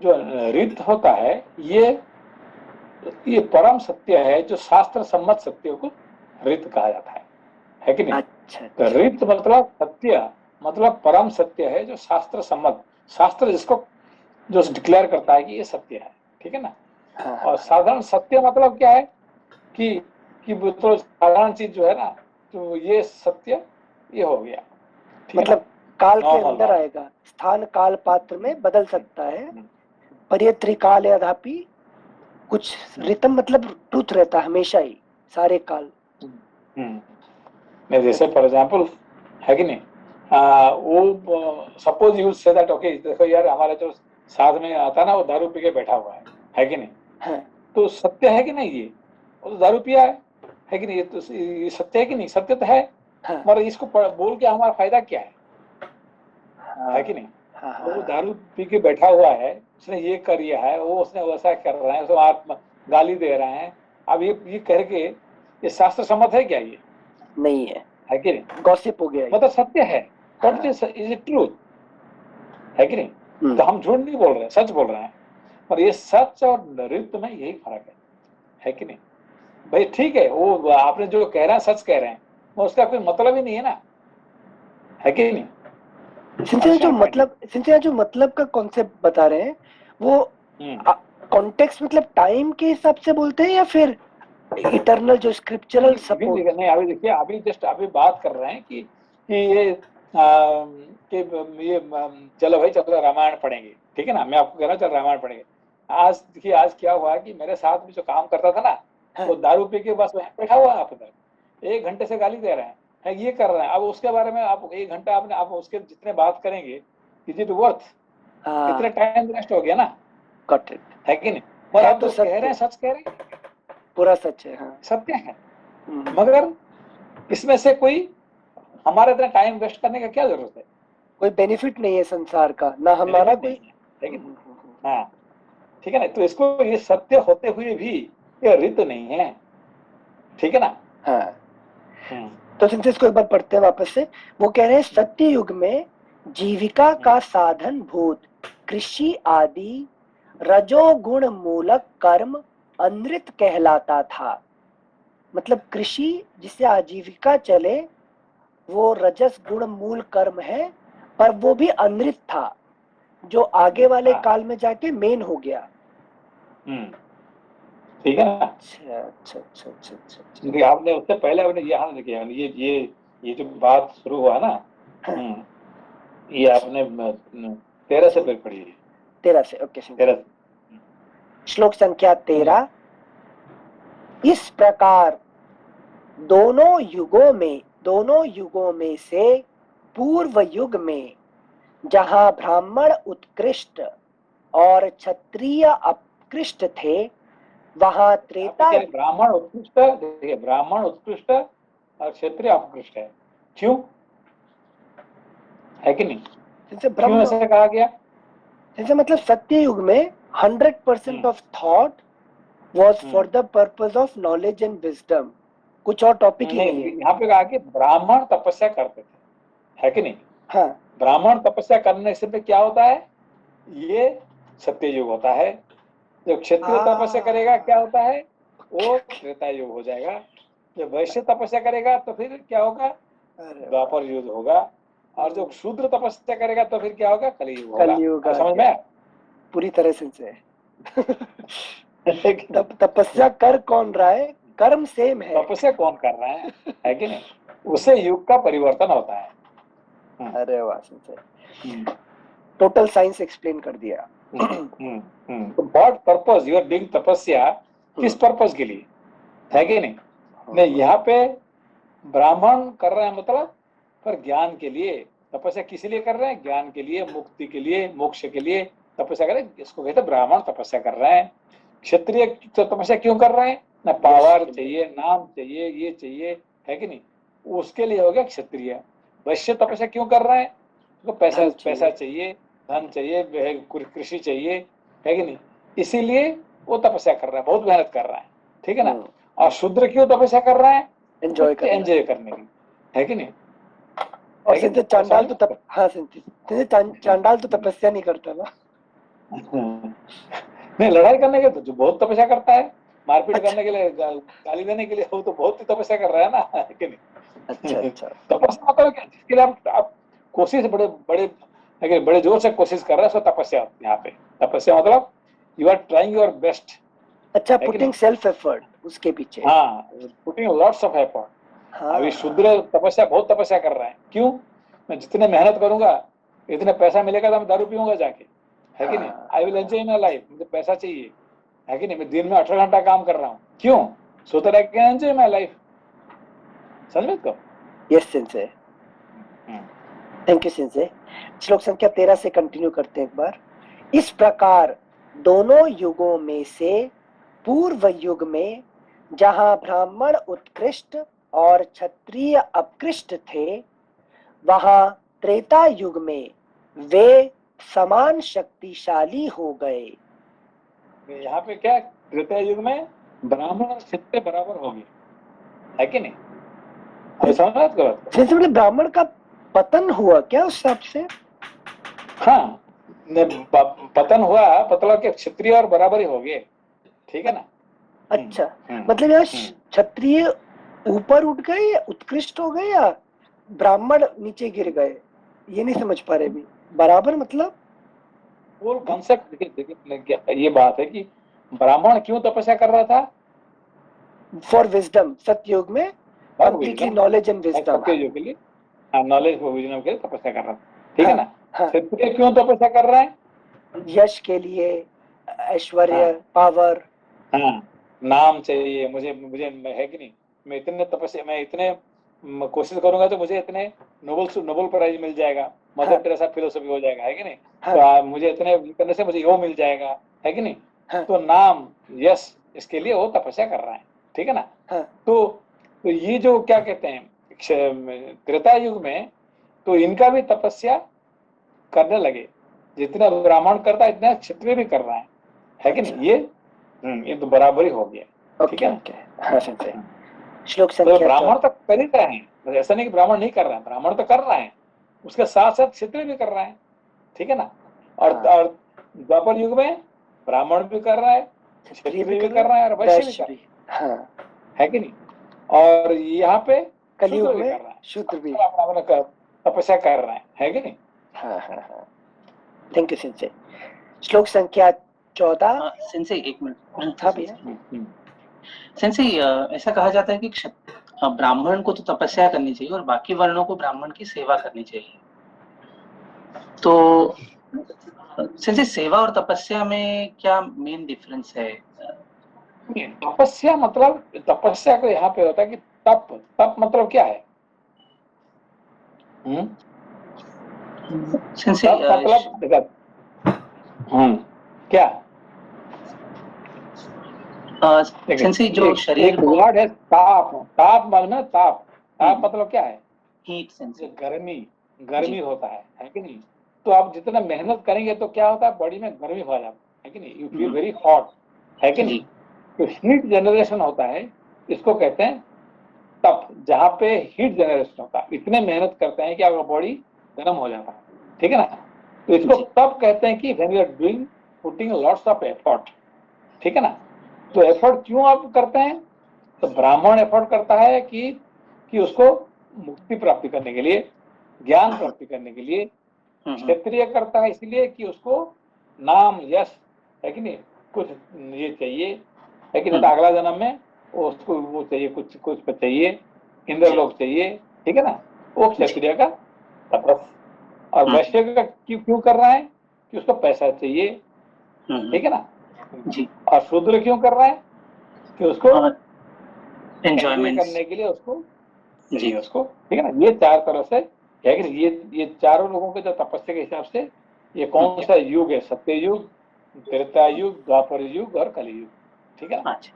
जो रित होता है, ये परम सत्य है, जो शास्त्र सम्मत सत्य को रित कहा जाता है कि नहीं? अच्छा, तो रित मतलब सत्य, मतलब परम सत्य है, जो शास्त्र सम्मत, शास्त्र जिसको जो डिक्लेयर करता है कि ये सत्य है, ठीक है ना। हाँ, और साधारण सत्य मतलब क्या है कि तो साधारण चीज जो है ना, तो ये सत्य ये हो गया, मतलब काल के अंदर आएगा, स्थान काल पात्र में बदल सकता है, पर ये त्रिकाल है अधापि कुछ रितम मतलब ट्रूथ रहता है हमेशा ही, सारे काल। जैसे फॉर एग्जाम्पल है कि नहीं, वो suppose you say that okay, देखो यार हमारे जो साथ में आता ना, वो दारू पी के बैठा हुआ है कि नहीं? हाँ। तो सत्य है कि नहीं? ये वो तो दारू पिया है कि नहीं? ये सत्य है कि नहीं? सत्य तो है। हाँ। मगर इसको बोल के हमारा फायदा क्या है? हाँ। है कि नहीं? हाँ। वो दारू पी के बैठा हुआ है, उसने ये किया है, वो उसने वैसा कर रहा है, उसको आप गाली दे रहे हैं। अब ये करके ये शास्त्र सम्मत है क्या? ये नहीं है, है कि नहीं? गॉसिप हो गया ये। मतलब सत्य है, बट इज इट ट्रूथ, है कि नहीं? तो हम झूठ नहीं बोल रहे हैं, सच बोल रहे हैं। और ये सच और नृत्य में यही फर्क है कि नहीं? भाई ठीक है, वो आपने जो कह रहे हैं सच कह रहे हैं, वो उसका कोई मतलब ही नहीं है ना, है कि नहीं? सिंचे जो मतलब का कॉन्सेप्ट बता रहे हैं वो कॉन्टेक्स्ट मतलब टाइम के हिसाब से बोलते हैं या फिर इटर्नल जो स्क्रिप्चरल सपोर्ट? नहीं, अभी देखिए, अभी जस्ट अभी बात कर रहे हैं कि ये कि ये चलो भाई, चलो रामायण पढ़ेंगे, ठीक है ना? मैं आपको कह रहा हूँ चलो रामायण पढ़ेंगे। आज देखिए, आज क्या हुआ कि मेरे साथ में जो काम करता था ना, वो दारू पी के बस वहीं बैठा हुआ है, आप इधर 1 घंटे से गाली दे रहे हैं, ये कर रहे हैं। अब उसके बारे में आप 1 घंटा आपने आप उसके जितने बात करेंगे, इज इट वर्थ? इतना टाइम वेस्ट हो गया ना, है कि नहीं? और आप जो कह रहे हैं सच कह रहे हैं, पूरा सच है, हाँ सत्य है। मगर इसमें से कोई हमारे इतना टाइम वेस्ट करने का क्या जरूरत है? कोई बेनिफिट नहीं है संसार का, ना हमारा कोई, लेकिन हाँ, ठीक है ना? तो इसको ये सत्य होते हुए भी ये रित नहीं है, ठीक है ना? हाँ। तो सिंथेसिस को एक बार पढ़ते हैं वापस से। वो कह रहे हैं सत्य युग में जीविका का साधन भूत कृषि आदि रजोगुण मूलक कर्म अनृत कहलाता था। मतलब कृषि जिससे आजीविका चले वो रजस गुण मूल कर्म है, पर वो भी अनृत था, जो आगे वाले काल में जाके मेन हो गया। ठीक है ना? अच्छा अच्छा अच्छा अच्छा अच्छा। आपने उससे पहले आपने यहाँ देखिए, ये जो बात शुरू हुआ ना, ये आपने 13 से फिर पढ़ी है। 13 से, ओके। 13 श्लोक संख्या 13। इस प्रकार दोनों युगों में से पूर्व युग में जहां ब्राह्मण उत्कृष्ट और क्षत्रिय अपकृष्ट थे, वहां त्रेता। ब्राह्मण उत्कृष्ट, देखिए ब्राह्मण उत्कृष्ट और क्षत्रिय अपकृष्ट है, क्यों? है कि नहीं? क्यों ऐसा कहा गया? जैसे मतलब सत्य युग में 100% of thought was for the purpose of knowledge and wisdom, कुछ और टॉपिक ही नहीं है। यहाँ पे कहा कि ब्राह्मण तपस्या करते थे, है कि नहीं? हाँ। ब्राह्मण तपस्या करने से पे क्या होता है? ये सत्य युग होता है। जो क्षत्रिय तपस्या करेगा क्या होता है? वो त्रेता युग हो जाएगा। जो वैश्य तपस्या करेगा तो फिर क्या होगा? द्वापर युग होगा। और जो शूद्र तपस्या करेगा तो फिर क्या होगा? कलियुग होगा। कलियुग समझ में? पूरी तरह से तपस्या कर कौन रहा है? कर्म सेम है, तपस्या कौन कर रहा है कि नहीं? उससे युग का परिवर्तन होता है। अरे वाह, टोटल साइंस एक्सप्लेन कर दिया। तो what purpose you are doing तपस्या, किस पर्पस के लिए, है कि नहीं? नहीं, यहाँ पे ब्राह्मण कर रहे हैं मतलब पर ज्ञान के लिए। तपस्या किस लिए कर रहे हैं? ज्ञान के लिए, मुक्ति के लिए, मोक्ष के लिए तपस्या कर रहे हैं। इसको कहते हैं ब्राह्मण तपस्या कर रहे हैं। क्षत्रिय तपस्या क्यों कर रहे हैं? ना पावर चाहिए, नाम चाहिए, ये चाहिए, है कि नहीं? उसके लिए हो गया क्षत्रिय। वैश्य तपस्या क्यों कर रहे हैं? तो पैसा चाहिए, धन चाहिए, कृषि चाहिए, है कि नहीं? इसीलिए वो तपस्या कर रहा है, बहुत मेहनत कर रहा है, ठीक है ना? और शूद्र क्यों तपस्या कर रहा है? एंजॉय करने की, है कि नहीं? और सिंधे चांडाल तो हाँ सिंधे चांडाल तो तपस्या नहीं करता ना। नहीं, लड़ाई करने के तो बहुत तपस्या करता है, मारपीट करने के लिए, गाली देने के लिए वो तो बहुत ही तपस्या कर रहा है ना, है कि नहीं? अच्छा। तपस्या मतलब क्या? जिसके लिए आप कोशिश बड़े जोर से कोशिश कर रहे हैं, सो तपस्या होती है। यहाँ पे तपस्या मतलब you are trying your best. अच्छा, पुटिंग सेल्फ एफर्ट उसके पीछे। हाँ, पुटिंग लॉट्स ऑफ एफर्ट। अभी शूद्र तपस्या बहुत तपस्या कर रहा है, क्यों? मैं जितने मेहनत करूंगा इतने पैसा मिलेगा तो मैं दारू पीऊंगा जाके, है कि नहीं? I will enjoy my life, मुझे पैसा चाहिए, है कि नहीं? मैं दिन में 18 घंटा काम कर रहा हूँ, क्यों? So that I can enjoy my life. समझ में तो? Yes sensei, thank you sensei. श्लोक संख्या 13 से कंटिन्यू करते हैं एक बार। इस प्रकार दोनों युगों में से पूर्व युग में जहां ब्राह्मण उत्कृष्ट और क्षत्रिय अपकृष्ट थे, वहां त्रेता युग में वे समान शक्तिशाली हो गए। यहाँ पे क्या? त्रेता युग में ब्राह्मण और क्षत्रिय बराबर हो गए, है कि नहीं? अभी समझ रहे हो इसको बात को? जैसे मतलब ब्राह्मण का पतन हुआ क्या उस हिसाब से? हाँ, पतन हुआ, मतलब कि क्षत्रिय और बराबरी हो गए, ठीक है ना? अच्छा, हम्म, मतलब यहाँ हम्म। क्षत्रिय ऊपर उठ गए या उत्कृष्ट हो गए या ब्राह्मण नीचे गिर गए, ये नहीं समझ पा रहे अभी। बराबर मतलब वो कॉन्सेप्ट देखिए, ये बात है कि ब्राह्मण क्यों तपस्या कर रहा था? फॉर विजडम, सतयुग में और completely wisdom, knowledge and wisdom. सत्य युग के लिए, नॉलेज फॉर विजडम के लिए तपस्या कर रहा था, ठीक है ना? हाँ, क्षत्रिय क्यों तपस्या कर रहा है? यश के लिए, ऐश्वर्य, हाँ, पावर। हाँ, नाम चाहिए मुझे, मुझे है कि नहीं? मैं इतने तपस्या, मैं इतने कोशिश करूंगा तो मुझे इतने नोबल प्राइज मिल जाएगा, मदर हाँ, टेरेसा फिलोसफी हो जाएगा, है कि नहीं? हाँ, तो मुझे इतने करने से मुझे वो मिल जाएगा, है कि नहीं? हाँ, तो नाम, यश, इसके लिए वो तपस्या कर रहा है, ठीक है ना? हाँ, तो ये जो क्या कहते हैं, त्रेता युग में तो इनका भी तपस्या करने लगे, जितना ब्राह्मण करता है इतना क्षत्रिय भी कर रहा है कि अच्छा, नहीं? ये तो बराबरी हो गया, ठीक ओके है ना? ओके, हाँ संजय। हम्म। श्लोक तो संख्या ब्राह्मण तो कर ही रहे हैं, बस ऐसा नहीं कि ब्राह्मण नहीं कर रहा है, ब्राह्मण तो कर रहा है, उसके साथ साथ क्षत्रिय भी कर रहा है, ठीक है ना? हाँ, और द्वापर युग में ब्राह्मण भी कर रहा है, क्षत्रिय क्षत्रिय भी भी कर कर रहा रहा है और है, वैश्य भी कर वैश्य रहा भी। हाँ, है कि नहीं? और यहाँ पे शूद्र कलयुग भी में कर रहा है, शूद्र भी। अपना अपना तपस्या कर रहा है कि नहीं? हाँ हाँ हाँ, थैंक यू संजय। श्लोक संख्या 14। सेंसेई एक मिनट। हाँ भैया। सेंसेई ऐसा कहा जाता है कि ब्राह्मण को तो तपस्या करनी चाहिए और बाकी वर्णों को ब्राह्मण की सेवा करनी चाहिए। तो सेंसेई सेवा और तपस्या में क्या मेन डिफरेंस है? तपस्या मतलब, तपस्या को यहाँ पे होता है कि तप, तप मतलब क्या है? सेंसेई तप मतलब क्या? सेंसेई जो शरीर एक को वर्ड है ताप, ताप मालूम, ताप, ताप हम्म, मतलब क्या है? Heat Sensei. गर्मी, जी गर्मी होता है कि नहीं? तो आप जितना मेहनत करेंगे तो क्या होता है, बॉडी में गर्मी हो जाता है कि नहीं? यू फील वेरी हॉट, है कि नहीं? जी तो हीट जनरेशन होता है, इसको कहते हैं तप, जहाँ पे हीट जनरेशन होता है, इतने मेहनत करते हैं कि आपका बॉडी गर्म हो जाता है, ठीक है ना? तो इसको जी तप कहते हैं कि when you are doing, putting lots of effort, ठीक है ना? तो एफर्ट क्यों आप करते हैं? तो ब्राह्मण एफर्ट करता है कि उसको मुक्ति प्राप्ति करने के लिए, ज्ञान प्राप्ति करने के लिए। क्षत्रिय करता है इसलिए कि उसको नाम, यश, है कि नहीं, कुछ ये चाहिए, है कि नहीं? तो अगला जन्म में उसको वो चाहिए, कुछ कुछ चाहिए, इंद्रलोक चाहिए, ठीक है ना? वो क्षत्रिय का तपस। और वैश्य का क्यों कर रहा है? कि उसको पैसा चाहिए, ठीक है ना? जी और शूद्र क्यों कर रहा है? कि उसको एंजॉय एंजॉयमेंट्स करने के लिए उसको जी चाहिए उसको, ठीक है ना? ये चार तरह से है कि ये चारों लोगों के जो तपस्या के हिसाब से ये कौन सा युग है? सत्य युग, त्रेता युग, द्वापर युग और कलयुग, ठीक है ना? अच्छा।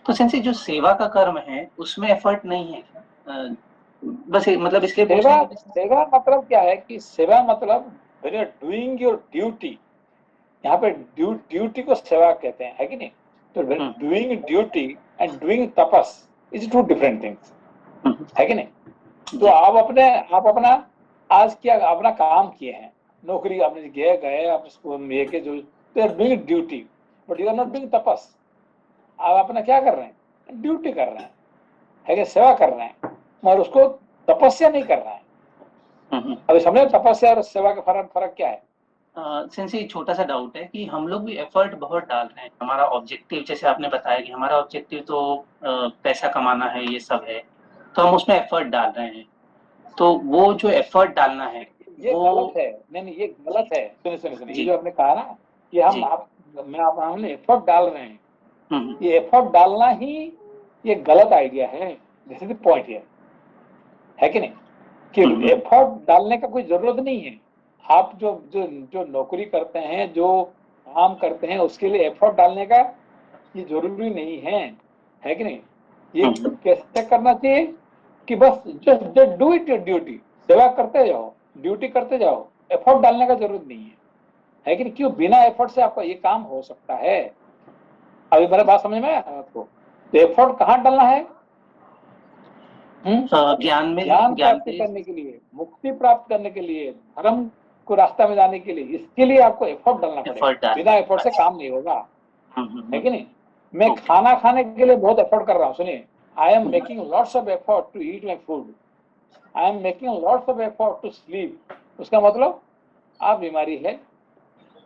तो सेंसेई जो सेवा का कर्म है उसमें एफर्ट नहीं है क्या? बस मतलब इसलिए पूछ रहे सेवा, हैं कि सेवा मतलब क्या है कि सेवा मतलब when you are doing your duty, यहाँ पे ड्यूटी को सेवा कहते हैं, है कि नहीं? तो doing duty and doing tapas is two different things, है कि नहीं? तो आप अपना आज क्या अपना काम किए हैं, नौकरी आपने गए आप इसको ये के जो doing duty, but you are not doing tapas. आप अपना क्या कर रहे हैं? ड्यूटी कर रहे हैं, है कि सेवा कर रहे हैं, मगर उसको तपस्या नहीं कर रहे हैं। अभी समझे तपस्या और सेवा का फर्क क्या है? सेंसेई छोटा सा डाउट है कि हम लोग भी एफर्ट बहुत डाल रहे हैं। हमारा ऑब्जेक्टिव, जैसे आपने बताया कि हमारा ऑब्जेक्टिव तो पैसा कमाना है, ये सब है, तो हम उसमें एफर्ट डाल रहे हैं। तो वो जो एफर्ट डालना है ये वो गलत है, नहीं ये गलत है। सुनिए ये जी जो आपने कहा ना कि जी हमने एफर्ट डाल रहे हैं, हम्म ये एफर्ट डालना ही ये गलत आइडिया है। This is the point here, है कि नहीं? कि एफर्ट डालने का कोई जरूरत नहीं है। आप जो जो जो नौकरी करते हैं, जो काम करते हैं, उसके लिए एफर्ट डालने का ये जरूरी नहीं है कि नहीं? ये कैसे करना चाहिए कि बस just do it your duty, सेवा करते जाओ, ड्यूटी करते जाओ, एफर्ट डालने का जरूरत नहीं है कि नहीं? क्यों? बिना एफर्ट से आपका ये काम हो सकता है। अभी मेरी बात समझ में आया आपको? तो एफर्ट कहाँ डालना है? ज्ञान में ज्ञान ज्ञान प्राप्ति के करने के लिए, मुक्ति प्राप्त करने के लिए, धर्म को रास्ता में जाने के लिए, इसके लिए आपको एफर्ट डालना एफर्ट पड़ेगा। डालना बिना एफर्ट से अच्छा। काम नहीं होगा, है कि नहीं? मैं ओके। खाना खाने के लिए बहुत एफर्ट कर रहा हूँ, सुनिए, I am making lots of effort to eat my food, I am making lots of effort to sleep. उसका मतलब आप बीमारी है,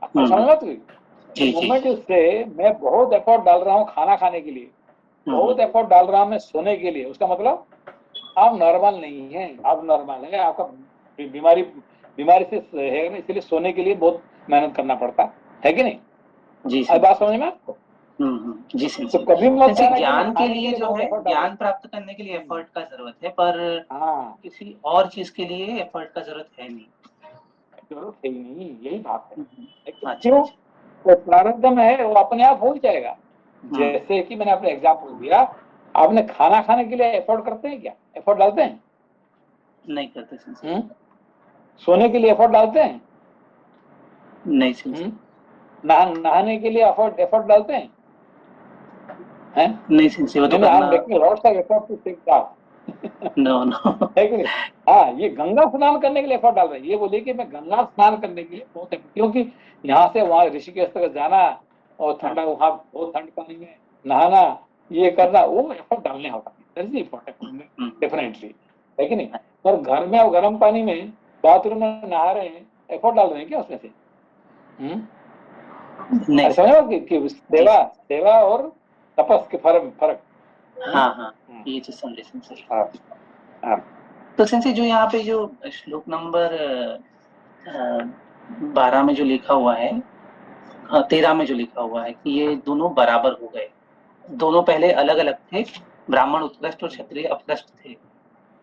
आप समझ मत हुई। जी जी मोमेंट से मैं बहुत एफर्ट डाल रहा हूँ खाना खाने के लिए, बहुत एफर्ट डाल रहा हूँ मैं सोने के लिए, उसका मतलब आप नॉर्मल नहीं है, आप नॉर्मल है, आपका बीमारी से है ना, इसलिए सोने के लिए बहुत मेहनत करना पड़ता है कि नहीं? जी अब बात समझ में आपको? जी तो कभी मत सिंसे कहना कि ज्ञान मैं के खाने लिए जो बहुत है एफर्ट डाल रहा ज्ञान प्राप्त करने के लिए हूं। एफर्ट का जरूरत है, पर हाँ, किसी और चीज के लिए एफर्ट का जरूरत है नहीं। जरूरत है ही नहीं, यही बात है। अच्छा क्यों? अच्छा। वो प्रारब्ध में है, वो अपने आप हो ही जाएगा। जैसे कि मैंने अपने एग्जाम्पल दिया, आपने खाना खाने के लिए एफर्ट करते हैं क्या? एफर्ट डालते हैं? नहीं करते सिंसे। सोने के लिए एफर्ट डालते हैं? नहीं सिंसे। नहाने के लिए एफर्ट डालते हैं? हैं? नहीं सिंसे, वो तो नहीं, करना। I'm making lots of effort to take bath. No no. है कि नहीं? हाँ, ये गंगा स्नान करने के लिए एफर्ट डाल रहे हैं। ये बोलिए कि मैं गंगा स्नान करने के लिए बहुत, क्योंकि यहाँ से वहाँ ऋषिकेश तक जाना और ठंडा, वहाँ बहुत ठंड पानी में नहाना, ये करना, वो एफर्ट डालने होता है, डेफिनेटली, है कि नहीं? पर घर में और गर्म पानी में बाथरूम में नहा रहे हैं, एफर्ट डाल रहे हैं क्या उसमें से? नहीं समझो कि सेवा और तपस के फर्क। हाँ हाँ, ये चीज समझे सिंसे। हाँ। तो सिंसे जो यहाँ पे जो श्लोक नंबर 12 में जो लिखा हुआ है, 13 में जो लिखा हुआ है कि ये दोनों बराबर हो गए, दोनों पहले अलग अलग थे, ब्राह्मण उत्कृष्ट और क्षत्रिय अपकृष्ट थे,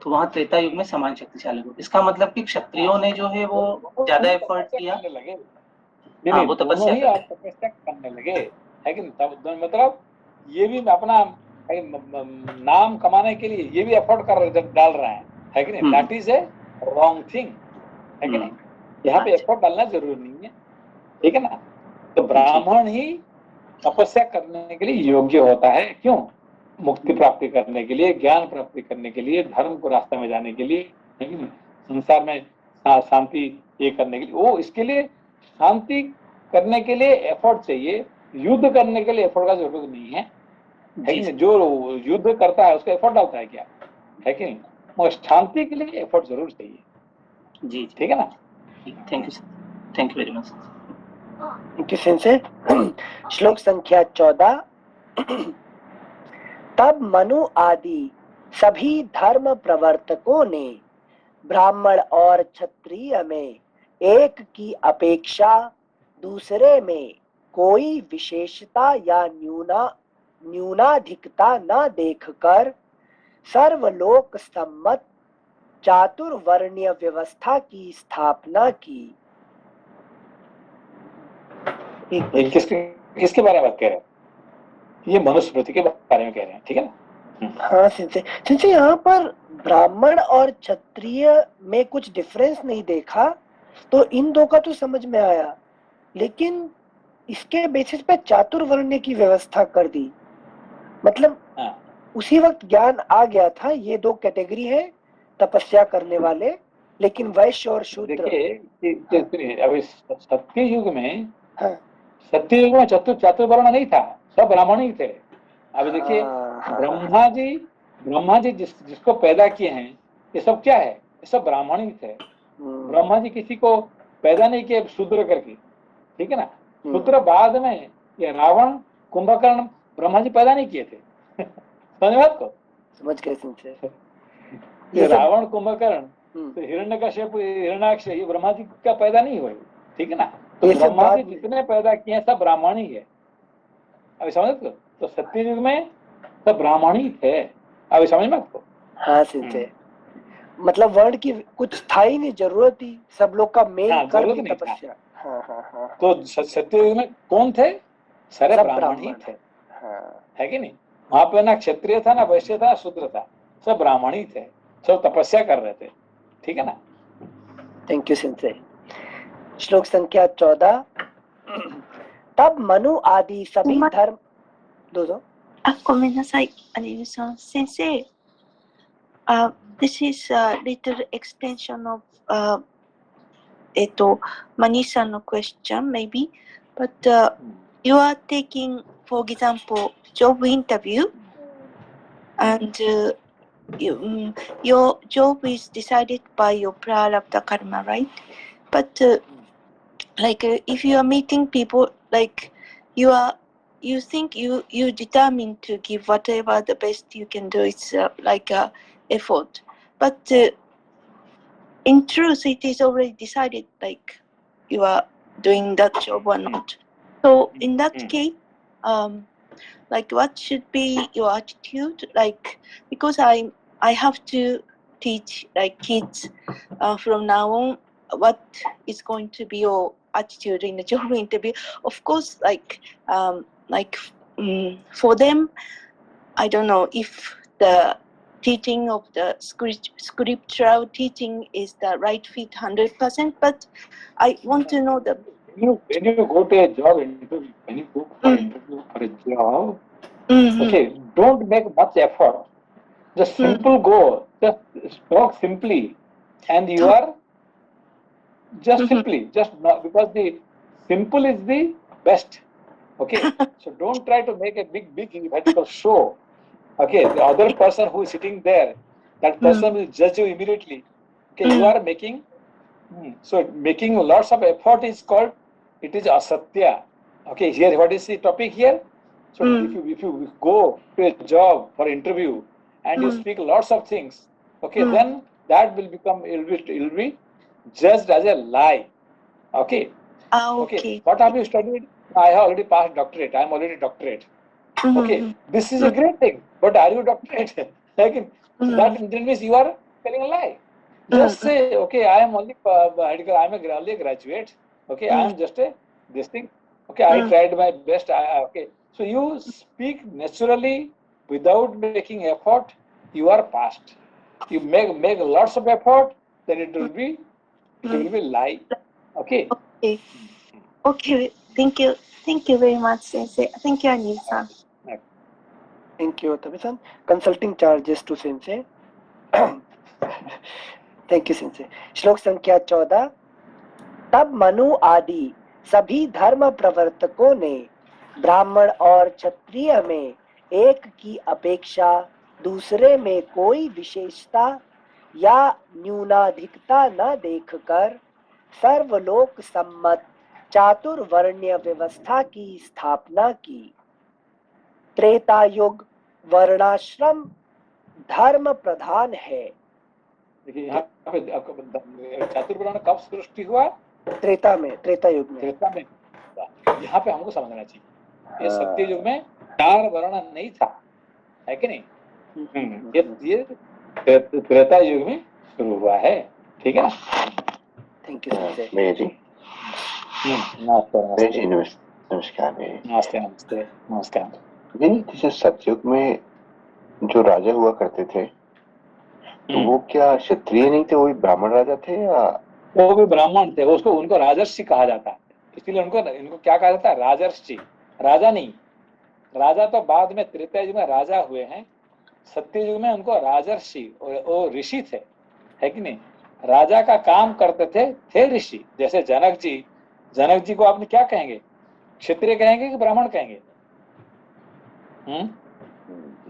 तो वहाँ त्रेता युग में समान शक्तिशाली हो। इसका मतलब कि क्षत्रियों ने जो है वो ज्यादा एफर्ट किया, हाँ वो तपस्या ही आप तपस्या करने लगे, है कि नहीं? तब मतलब ये भी अपना नाम कमाने के लिए ये भी एफर्ट डाल रहे हैं, है कि नहीं? That is a wrong thing, है कि नहीं? यहाँ पे एफर्ट डालना जरूरी नहीं है, ठीक है ना? तो ब्राह्मण ही तपस्या करने के लिए योग्य होता है। क्यों? मुक्ति प्राप्ति करने के लिए, ज्ञान प्राप्ति करने के लिए, धर्म को रास्ते में जाने के लिए, है कि नहीं? संसार में शांति ये करने के लिए, वो इसके लिए शांति करने के लिए एफर्ट चाहिए। युद्ध करने के लिए एफर्ट का जरूरत नहीं है, है कि नहीं? जो युद्ध करता है उसका एफर्ट डालता है क्या? है कि नहीं? मगर शांति के लिए एफर्ट जरूर चाहिए। जी ठीक है ना? Thank you very much. से श्लोक संख्या 14। तब मनु आदि सभी धर्म प्रवर्तकों ने ब्राह्मण और क्षत्रिय में एक की अपेक्षा दूसरे में कोई विशेषता या न्यूनाधिकता न देखकर सर्वलोक सम्मत चातुर्वर्ण्य व्यवस्था की स्थापना की। किसके बारे में बात कह रहे हैं? ये मनुस्मृति के बारे में कह रहे हैं, ठीक है ना? हाँ सिंचे यहाँ पर ब्राह्मण और क्षत्रिय में कुछ डिफरेंस नहीं देखा, तो इन दो का तो समझ में आया, लेकिन इसके बेसिस पे चातुर्वर्ण्य की व्यवस्था कर दी। मतलब उसी वक्त ज्ञान आ गया था, ये दो कैटेगरी है तपस्या करने वाले, लेकिन वैश्य और शूद्र। देखिए अभी सत्य युग में चातुर्वर्ण नहीं था, सब ब्राह्मण ही थे। अभी देखिए ब्रह्मा जी जिसको पैदा किए हैं, ये सब क्या है? ये सब ब्राह्मण ही थे। ब्रह्मा जी किसी को पैदा नहीं किए शूद्र करके, ठीक है ना? शूद्र बाद में, ये रावण कुंभकर्ण ब्रह्मा जी पैदा नहीं किए थे। समझ बात को? समझ गए। ये रावण कुंभकर्ण तो हिरण्यकश्यप हिरण्याक्ष ये ब्रह्मा जी का पैदा नहीं हुए, ठीक है ना? तो ब्रह्मा जी जितने पैदा किए हैं सब ब्राह्मण ही है। अभी समझ को? तो सत्य युग में सब ब्राह्मण ही थे। अभी समझ में आपको? हाँ सिंचे, मतलब वर्ण की कुछ था ही नहीं, जरूरत ही सब लोग का मेल कर भी तपस्या। हाँ। तो सत्य युग में कौन थे? सारे ब्राह्मण ही थे, है कि नहीं? वहां पे ना क्षत्रिय था, ना वैश्य था, शूद्र था, सब ब्राह्मण ही थे, सब तपस्या कर रहे थे, ठीक है ना? Thank you sensei. श्लोक संख्या 14। तब मनु आदि सभी धर्म ごめんなさい。先生、This is a little extension of Manish-san question maybe, but you are taking, for example, job interview, and your job is decided by your prarabdha karma, right? But if you are meeting people, like you think you determined to give whatever the best you can do. It's like a effort, but in truth it is already decided, like you are doing that job or not. So in that case, like what should be your attitude? Like, because I have to teach like kids from now on, what is going to be your attitude in the job interview. Of course, for them, I don't know if the teaching of the scriptural teaching is the right fit 100%, but I want to know the when you go to a job interview, when you go for interview for a job, okay, don't make much effort. Just simple go, just talk simply, and you are just simply, just not, because the simple is the best. Okay, so don't try to make a big vertical show. Okay, the other person who is sitting there, that person will judge you immediately. Okay, you are making, so making lots of effort is called, it is asatya. Okay, here what is the topic here? So if you go to a job for interview and you speak lots of things, okay, then that will become, it will be judged as a lie. Okay. Okay. What have you studied? I have already passed doctorate. I am already doctorate. Okay, this is a great thing, but are you doctorate? Like, so that means you are telling a lie. Just say, okay, I am only I am only a graduate. Okay, I am just this thing. Okay, I tried my best. Okay, so you speak naturally without making effort. You are passed. You make lots of effort, then it will be lie. Okay. Okay. Thank you very much, Sensei. Thank you, Anil-san. Thank you, Tabi-san. Consulting charges to Sensei. Thank you, Sensei. श्लोक संख्या 14। तब मनु आदि सभी धर्म प्रवर्तकों ने ब्राह्मण और क्षत्रिय में एक की अपेक्षा दूसरे में कोई विशेषता या न्यूनाधिकता न देखकर सर्वलोक सम्मत चातुर्वर्ण्य व्यवस्था की स्थापना की। त्रेता युग वर्णाश्रम धर्म प्रधान है। देखिए यहाँ पे चातुर्वर्ण कब सृष्टि हुआ? त्रेता युग में। त्रेता में। यहाँ पे हमको समझना चाहिए, ये सत्य युग में 4 वर्ण नहीं था, है कि नहीं? ये त्रेता युग में शुरू हुआ है, ठीक है ना? Thank you sir. भैया जी नमस्कार। जैसे सतयुग में जो राजा हुआ करते थे, तो वो क्या क्षत्रिय नहीं थे, वो भी ब्राह्मण राजा थे या? वो भी ब्राह्मण थे, उसको उनको राजर्षि कहा जाता है, इसलिए इनको क्या कहा जाता है? राजर्षि, राजा नहीं। राजा तो बाद में त्रेता युग में राजा हुए हैं, सत्य युग में उनको राजर्षि और ऋषि थे, है कि नहीं? राजा का काम करते थे ऋषि। जैसे जनक जी को आपने क्या कहेंगे? क्षत्रिय कहेंगे कि ब्राह्मण कहेंगे?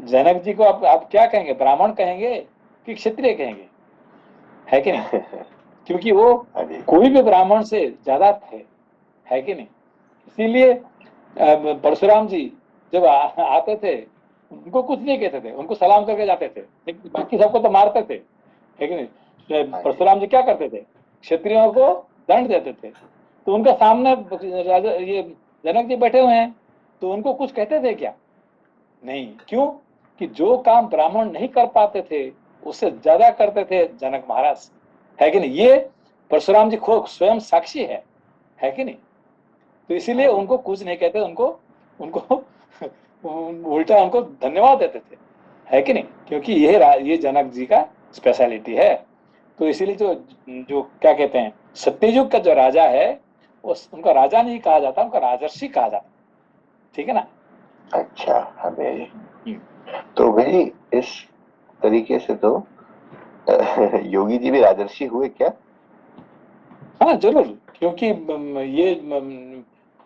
जनक जी को आप क्या कहेंगे? ब्राह्मण कहेंगे कि क्षत्रिय कहेंगे, है कि नहीं? क्योंकि वो कोई भी ब्राह्मण से ज्यादा थे, है कि नहीं? इसीलिए परशुराम जी जब आते थे, उनको कुछ नहीं कहते थे, उनको सलाम करके जाते थे, लेकिन बाकी सबको तो मारते थे, है कि नहीं? परशुराम जी क्या करते थे? क्षत्रियों को दंड देते थे। तो उनका सामने ये जनक जी बैठे हुए हैं, तो उनको कुछ कहते थे क्या? नहीं। क्यों? कि जो काम ब्राह्मण नहीं कर पाते थे उससे ज्यादा करते थे जनक महाराज, है कि नहीं? ये परशुराम जी खुद स्वयं साक्षी है कि नहीं? तो इसीलिए उनको कुछ नहीं कहते, उनको उल्टा उनको धन्यवाद देते थे, है कि नहीं? क्योंकि ये जनक जी का स्पेशलिटी है। तो इसीलिए जो क्या कहते हैं, सत्ययुग का जो राजा है उनका राजा नहीं कहा जाता, उनका राजर्षि कहा जाता, ठीक है ना? अच्छा, हाँ भाई। तो भाई इस तरीके से तो योगी जी भी राजर्षि हुए क्या? हाँ जरूर, क्योंकि ये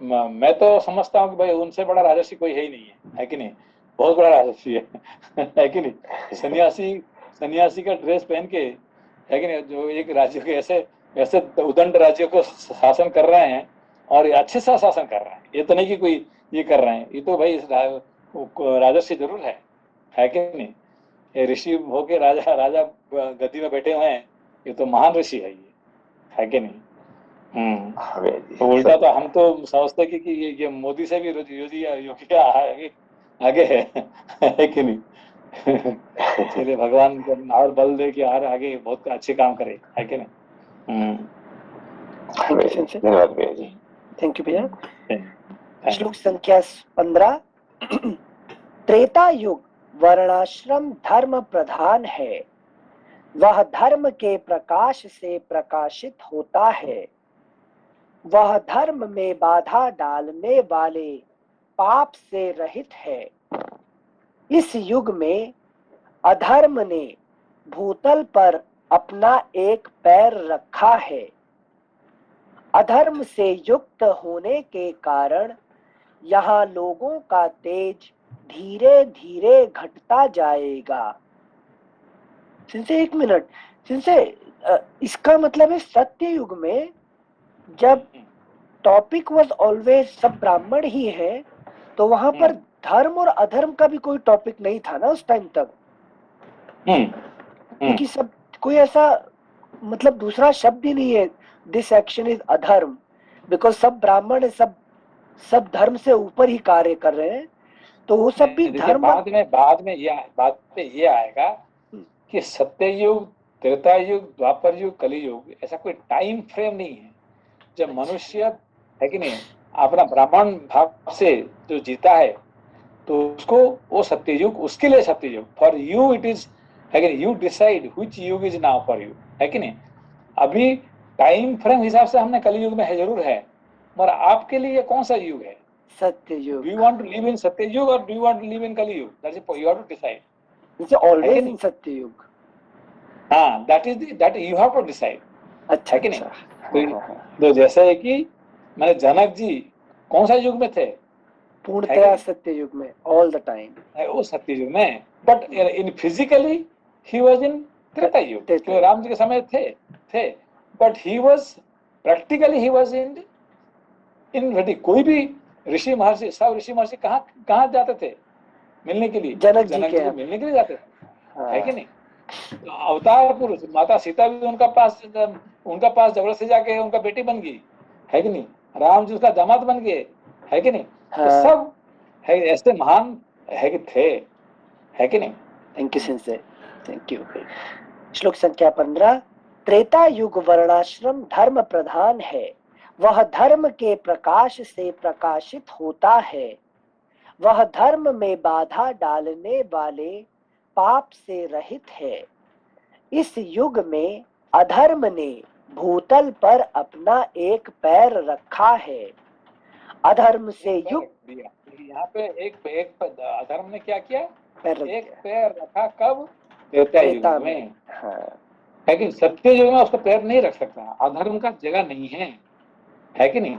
मैं तो समझता हूँ कि भाई उनसे बड़ा राजर्षि कोई है ही नहीं है कि नहीं? बहुत बड़ा राजर्षि है कि नहीं? सन्यासी का ड्रेस पहन के, है कि नहीं, जो एक राज्य के ऐसे ऐसे उदंड राज्यों को शासन कर रहे हैं, और ये अच्छे से शासन कर रहे हैं। ये तो नहीं कि कोई ये कर रहे हैं, ये तो भाई राजर्षि जरूर है कि नहीं? ये ऋषि होके राजा राजा गद्दी में बैठे हुए हैं, ये तो महान ऋषि है कि नहीं? तो उल्टा तो हम तो समझते कि ये मोदी से भी योगी योगी आगे है कि नहीं? चलिए भगवान को और बल दे कि और आगे बहुत अच्छे काम करे, है कि नहीं? धन्यवाद भैया जी। थैंक यू भैया। श्लोक संख्या 15। त्रेता युग वर्णाश्रम धर्म प्रधान है, वह धर्म के प्रकाश से प्रकाशित होता है। वह धर्म में बाधा डालने वाले पाप से रहित है। इस युग में अधर्म ने भूतल पर अपना एक पैर रखा है। अधर्म से युक्त होने के कारण यहाँ लोगों का तेज धीरे धीरे घटता जाएगा। सिंसे एक मिनट, सिंसे इसका मतलब है सत्य युग में जब टॉपिक वाज ऑलवेज सब ब्राह्मण ही है, तो वहां पर धर्म और अधर्म का भी कोई टॉपिक नहीं था ना उस टाइम तक। क्योंकि सब कोई ऐसा मतलब दूसरा शब्द ही नहीं है दिस एक्शन इज अधर्म, बिकॉज सब ब्राह्मण सब धर्म से ऊपर ही कार्य कर रहे हैं, तो वो सब भी धर्म। बाद में ये आएगा कि सत्ययुग, त्रेता युग, द्वापर युग, कलियुग, ऐसा कोई टाइम फ्रेम नहीं है जब मनुष्य, है कि नहीं, अपना ब्राह्मण भाव से जो जीता है तो उसको वो सत्ययुग, उसके लिए सत्ययुग। फॉर यू इट इज, है कि नहीं, यू डिसाइड व्हिच युग इज नाउ फॉर यू, है कि नहीं? अभी टाइम फ्रेम हिसाब से हमने कलियुग में है, जरूर है, मगर आपके लिए कौन सा युग है? Satyayug. Do you want to live in Satyayug और do you want to live in Kaliyug? That is you have to decide. It's always in Satyayug. हाँ, that you have to decide, अच्छा, है कि नहीं? तो जैसे है कि मैंने जनक जी कौन सा युग में थे? पूर्णतया सत्ययुग में, ऑल द टाइम वो सत्ययुग में, but in physically he was in Treta Yug, क्योंकि राम जी के समय थे but he was practically he was in वेटी। कोई भी ऋषि महर्षि, सब ऋषि महर्षि कहाँ जाते थे मिलने के लिए? जनक जी को मिलने के लिए जाते थे, है कि नहीं? तो अवतार पुरुष माता सीता भी उनका पास जबरदस्ती जाके उनका बेटी बन गई, है कि नहीं? राम जी उसका दामाद बन गए, है कि नहीं? तो सब है ऐसे महान है कि थे, है कि नहीं? Thank you sensei, thank you. श्लोक संख्या 15। त्रेता युग वर्णाश्रम धर्म प्रधान है, वह धर्म के प्रकाश से प्रकाशित होता है। वह धर्म में बाधा डालने वाले पाप से रहित है। इस युग में अधर्म ने भूतल पर अपना एक पैर रखा है। अधर्म से युक्त, यहाँ पे एक अधर्म ने क्या किया? एक पैर रखा। कब? त्रेता युग में। लेकिन सत्य युग में उसका पैर नहीं रख सकता, अधर्म का जगह नहीं है कि नहीं?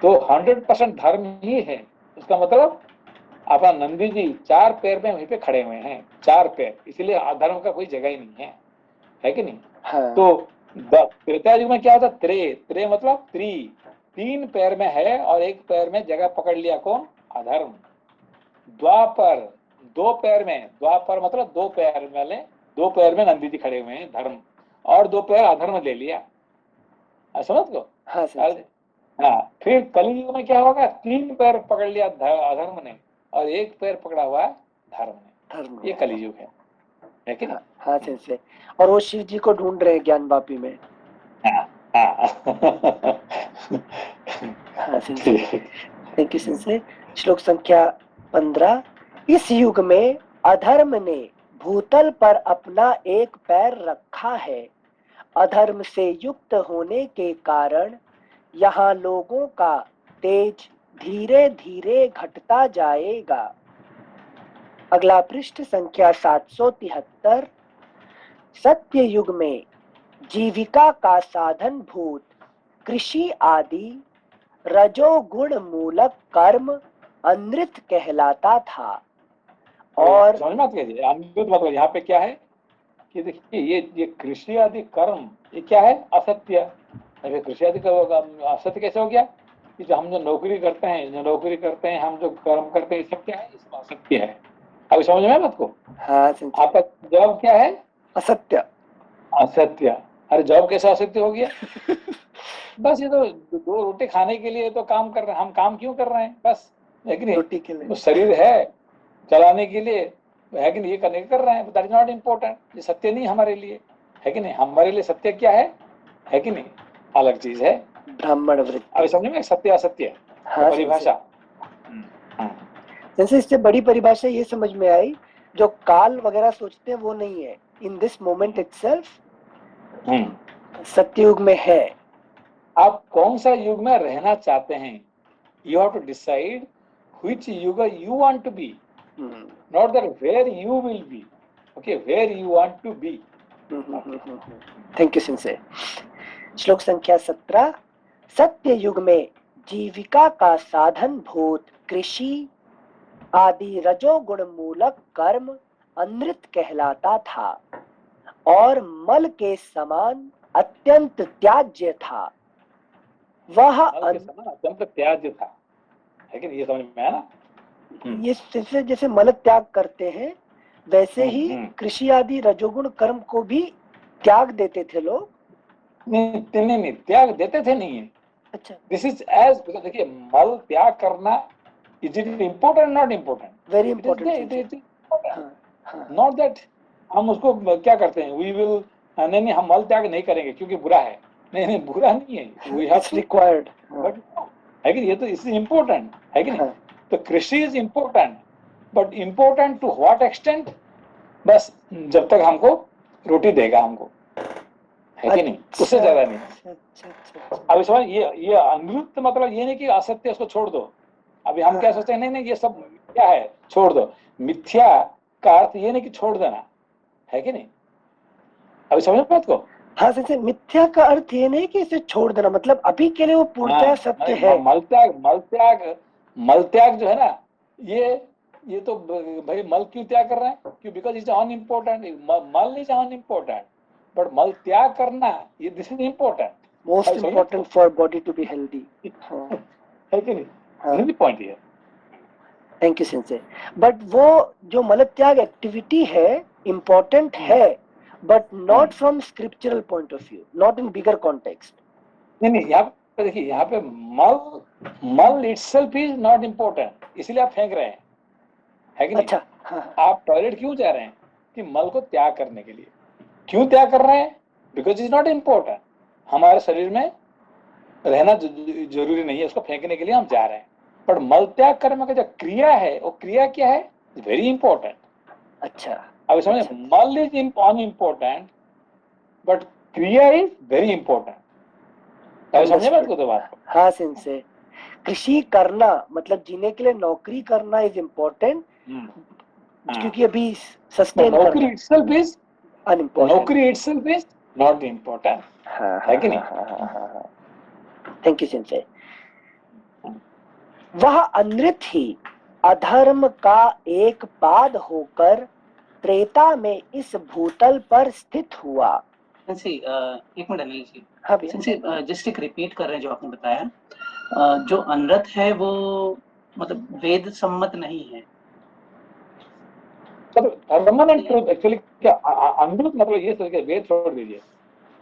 तो 100% धर्म ही है। उसका मतलब अपना नंदी जी 4 पैर में वहीं पे खड़े हुए हैं, 4 पैर, इसलिए अधर्म का कोई जगह ही नहीं है कि नहीं? तो त्रेता युग में क्या होता? त्रे मतलब 3 पैर में है और 1 पैर में जगह पकड़ लिया, कौन? अधर्म। द्वापर 2 पैर में, द्वापर मतलब 2 पैर वाले, 2 पैर में नंदी जी खड़े हुए हैं, धर्म, और 2 पैर अधर्म ले लिया, समझ लो? हाँ, फिर कलियुग में क्या होगा? 3 पैर पकड़ लिया अधर्म ने और 1 पैर पकड़ा हुआ है धर्म ने। ये कलियुग है कि नहीं? हाँ से। और वो शिव जी को ढूंढ रहे हैं ज्ञान वापी में। Thank you sensei. श्लोक संख्या 15। इस युग में अधर्म ने भूतल पर अपना एक पैर रखा है। अधर्म से युक्त होने के कारण यहाँ लोगों का तेज धीरे धीरे घटता जाएगा। अगला पृष्ठ संख्या 773। सत्य युग में जीविका का साधन भूत कृषि आदि रजोगुण मूलक कर्म अनृत कहलाता था। और समझ मत कीजिए, अनृत मतलब यहाँ पे क्या है कि देखिए ये कृषि आदि कर्म ये क्या है? असत्य। अरे कृषि आदि असत्य कैसे हो गया? कि जो हम जो नौकरी करते हैं, हम जो कर्म करते हैं, ये सब क्या है? इसमें असत्य है। अभी समझ में आया बात को? हाँ संजय, आपका जॉब क्या है? असत्य। असत्य। अरे जॉब कैसे असत्य हो गया? बस ये तो 2 रोटी खाने के लिए तो काम कर रहे हैं। हम काम क्यों कर रहे हैं? बस, लेकिन रोटी के लिए। वो शरीर है चलाने के लिए, है कि नहीं? ये करने कर रहे हैं, दैट इज नॉट इम्पोर्टेंट। ये सत्य नहीं हमारे लिए, है कि नहीं? हमारे लिए सत्य क्या है कि नहीं? अलग चीज है। ब्राह्मण वृत्ति। अभी समझ में सत्य असत्य हाँ परिभाषा। जैसे इससे बड़ी परिभाषा ये समझ में आई, जो काल वगैरह सोचते हैं वो नहीं है, इन दिस मोमेंट इटसेल्फ सत्ययुग में है। आप कौन सा युग में रहना चाहते हैं? You have to decide which yug you want to be, not that where you will be. Okay, where you want to be. Thank you sensei. श्लोक संख्या 17। सत्य युग में जीविका का साधन भूत कृषि आदि रजोगुण मूलक कर्म अनृत कहलाता था और मल के समान अत्यंत त्याज्य था। वह अत्यंत त्याज्य था, है कि नहीं? ये समझ में आया ना? ये जैसे मल त्याग करते हैं वैसे ही कृषि आदि रजोगुण कर्म को भी त्याग देते थे लोग। नहीं, त्याग देते थे नहीं है। अच्छा, दिस इज एज, देखिए मल त्याग करना, is it important? Not important, very important. Not that हम उसको क्या करते हैं, वी विल, नहीं हम मल त्याग नहीं करेंगे क्योंकि बुरा है। नहीं बुरा नहीं है, वी हैव टू रिक्वायर्ड, है कि ये तो इज इम्पोर्टेंट, है कि नहीं? तो कृषि is important, but important to what extent? बस जब तक हमको रोटी देगा हमको, है कि नहीं? उससे ज्यादा नहीं। अब समझ, ये अनृत मतलब ये नहीं कि असत्य उसको छोड़ दो। अभी हम क्या सोचते हैं, नहीं ये सब क्या है, छोड़ दो। मिथ्या का अर्थ ये नहीं कि छोड़ देना, है कि नहीं? अभी समझ बात को? हाँ सर, मिथ्या का अर्थ ये नहीं कि इसे छोड़ देना, मतलब अभी के लिए वो पूर्णतः सत्य है। मल त्याग जो है ना, ये तो भाई मल क्यों त्याग कर रहे हैं? क्यों? Because is unimportant. मल इज अनइम्पोर्टेंट, बट मल त्याग करना ये this is important, most important for body to be healthy, है कि नहीं? पॉइंट ये। Thank you सिंसे। बट वो जो मल त्याग एक्टिविटी है इम्पोर्टेंट है, but not from scriptural point of view, not in bigger context. नहीं यहाँ पे देखिए, यहाँ पे मल इटसेल्फ इज नॉट इम्पोर्टेंट, इसलिए आप फेंक रहे हैं, है कि नहीं? अच्छा, आप टॉयलेट क्यों जा रहे हैं? कि मल को त्याग करने के लिए। क्यों त्याग कर रहे हैं? Because is not important. हमारे शरीर में रहना जरूरी नहीं है, उसको फेंकने के लिए हम जा रहे हैं। पर मल त्याग करने का जो क्रिया है, वो क्रिया क्या है? Very important. अच्छा, अब समझे, मल इज अनइम्पोर्टेंट बट क्रिया इज वेरी इंपॉर्टेंट। समझे बात को? तो बात को हाँ सिंसे, कृषि करना मतलब जीने के लिए नौकरी करना इज इम्पोर्टेंट, क्योंकि अभी सस्टेन करना naukri itself is unimportant, naukri itself is not important, है कि नहीं? Thank you sensei. वह अनृत ही अधर्म का एक पाद होकर त्रेता में इस भूतल पर स्थित हुआ। एक मिनट अनिल जी। हाँ भैया, जस्ट एक रिपीट कर रहे हैं जो आपने बताया। जो अनृत है वो मतलब वेद सम्मत नहीं है। परमानेंट ट्रूथ एक्चुअली क्या? अनृत मतलब ये सोच के वेद छोड़ दीजिए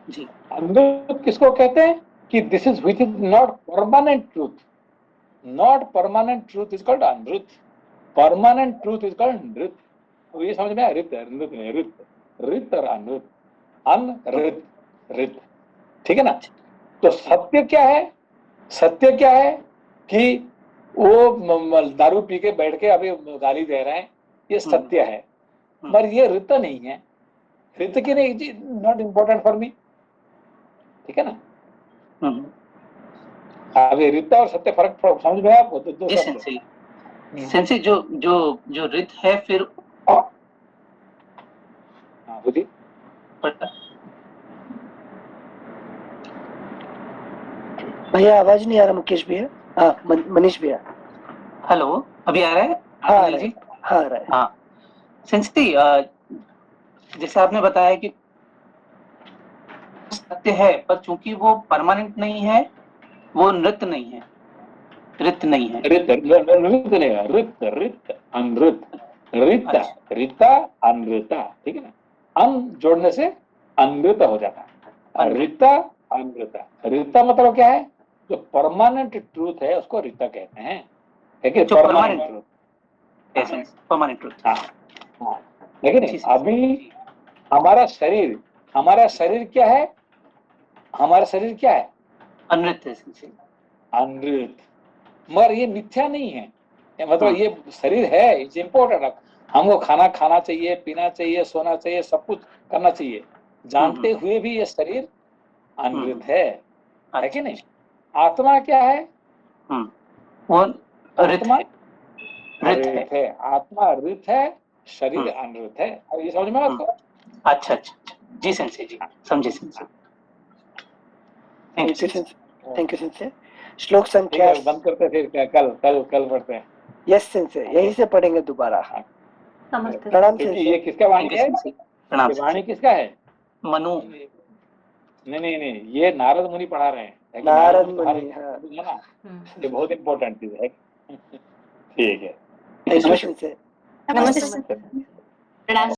जी। अनृत किसको कहते हैं? कि this is which is not permanent truth. Not permanent truth is called anrit, permanent truth is called nrit. तो ये समझ में आया? रित नहीं, रित और अनृत, अनृत रित, ठीक है ना? तो सत्य क्या है? सत्य क्या है कि वो दारू पी के बैठ के अभी गाली दे रहे हैं, ये सत्य है। पर ये रित नहीं है। रित की नहीं, नॉट इम्पोर्टेंट फॉर मी, ठीक है ना? अभी रित और सत्य फर्क समझ में आपको? दो सेंसी जो रित है फिर बोलिए। पड़ता है। भैया आवाज नहीं आ रहा मुकेश भैया। हाँ मनीष भैया। हेलो, अभी आ रहा है? हाँ आ अनिल रहा जी? है, हाँ आ रहा है। हाँ, सिंसिटी, जैसे आपने बताया कि सत्य है, पर चूंकि वो परमानेंट नहीं है, वो नृत्य नहीं है, रित नहीं है। रित नृत्य नहीं है, रित रित अनृत, रिता अच्छा। रिता अनृता, ठीक है ना। अन जोड़ने से अनृत हो जाता है। अनृत। रिता अनृता, रिता मतलब क्या है? जो परमानेंट ट्रूथ है उसको रिता कहते हैं, ठीक है, जो permanent permanent truth. Essence, permanent truth. हाँ हाँ, लेकिन जी, अभी हमारा शरीर क्या है? हमारा शरीर क्या है? अनृत एसेंस। अनृत, मगर ये मिथ्या नहीं है। मतलब ये शरीर है, इट्स इम्पोर्टेंट। हमको खाना खाना चाहिए, पीना चाहिए, सोना चाहिए, सब कुछ करना चाहिए, जानते हुए भी ये शरीर अनृत है कि नहीं? आत्मा क्या है? वो रित आत्मा है, रित है। अनृत है, आत्मा अनृत है, शरीर अनृत है। अब ये समझ में आपको? अच्छा अच्छा अच्छा, जी सेंसे जी, समझे सेंसे। Thank you sense. श्लोक ठीक संख्या है, बंद करते हैं फिर क्या? कल कल कल पढ़ते हैं। यस सेंसे, यहीं से पढ़ेंगे दोबारा। नमस्ते। प्रणाम क्योंकि सेंसे। ये किसका वाणी है? प्रणाम ये वाणी किसका है? मनु। नहीं नहीं नहीं, ये नारद मुनि पढ़ा रहे हैं, लेकिन नारद तो हर मुनि, हाँ। है ना, ये बहुत इंपॉर्टेंट चीज है। ठीक है। Thank you sensei. नमस्ते सर। प्रणाम।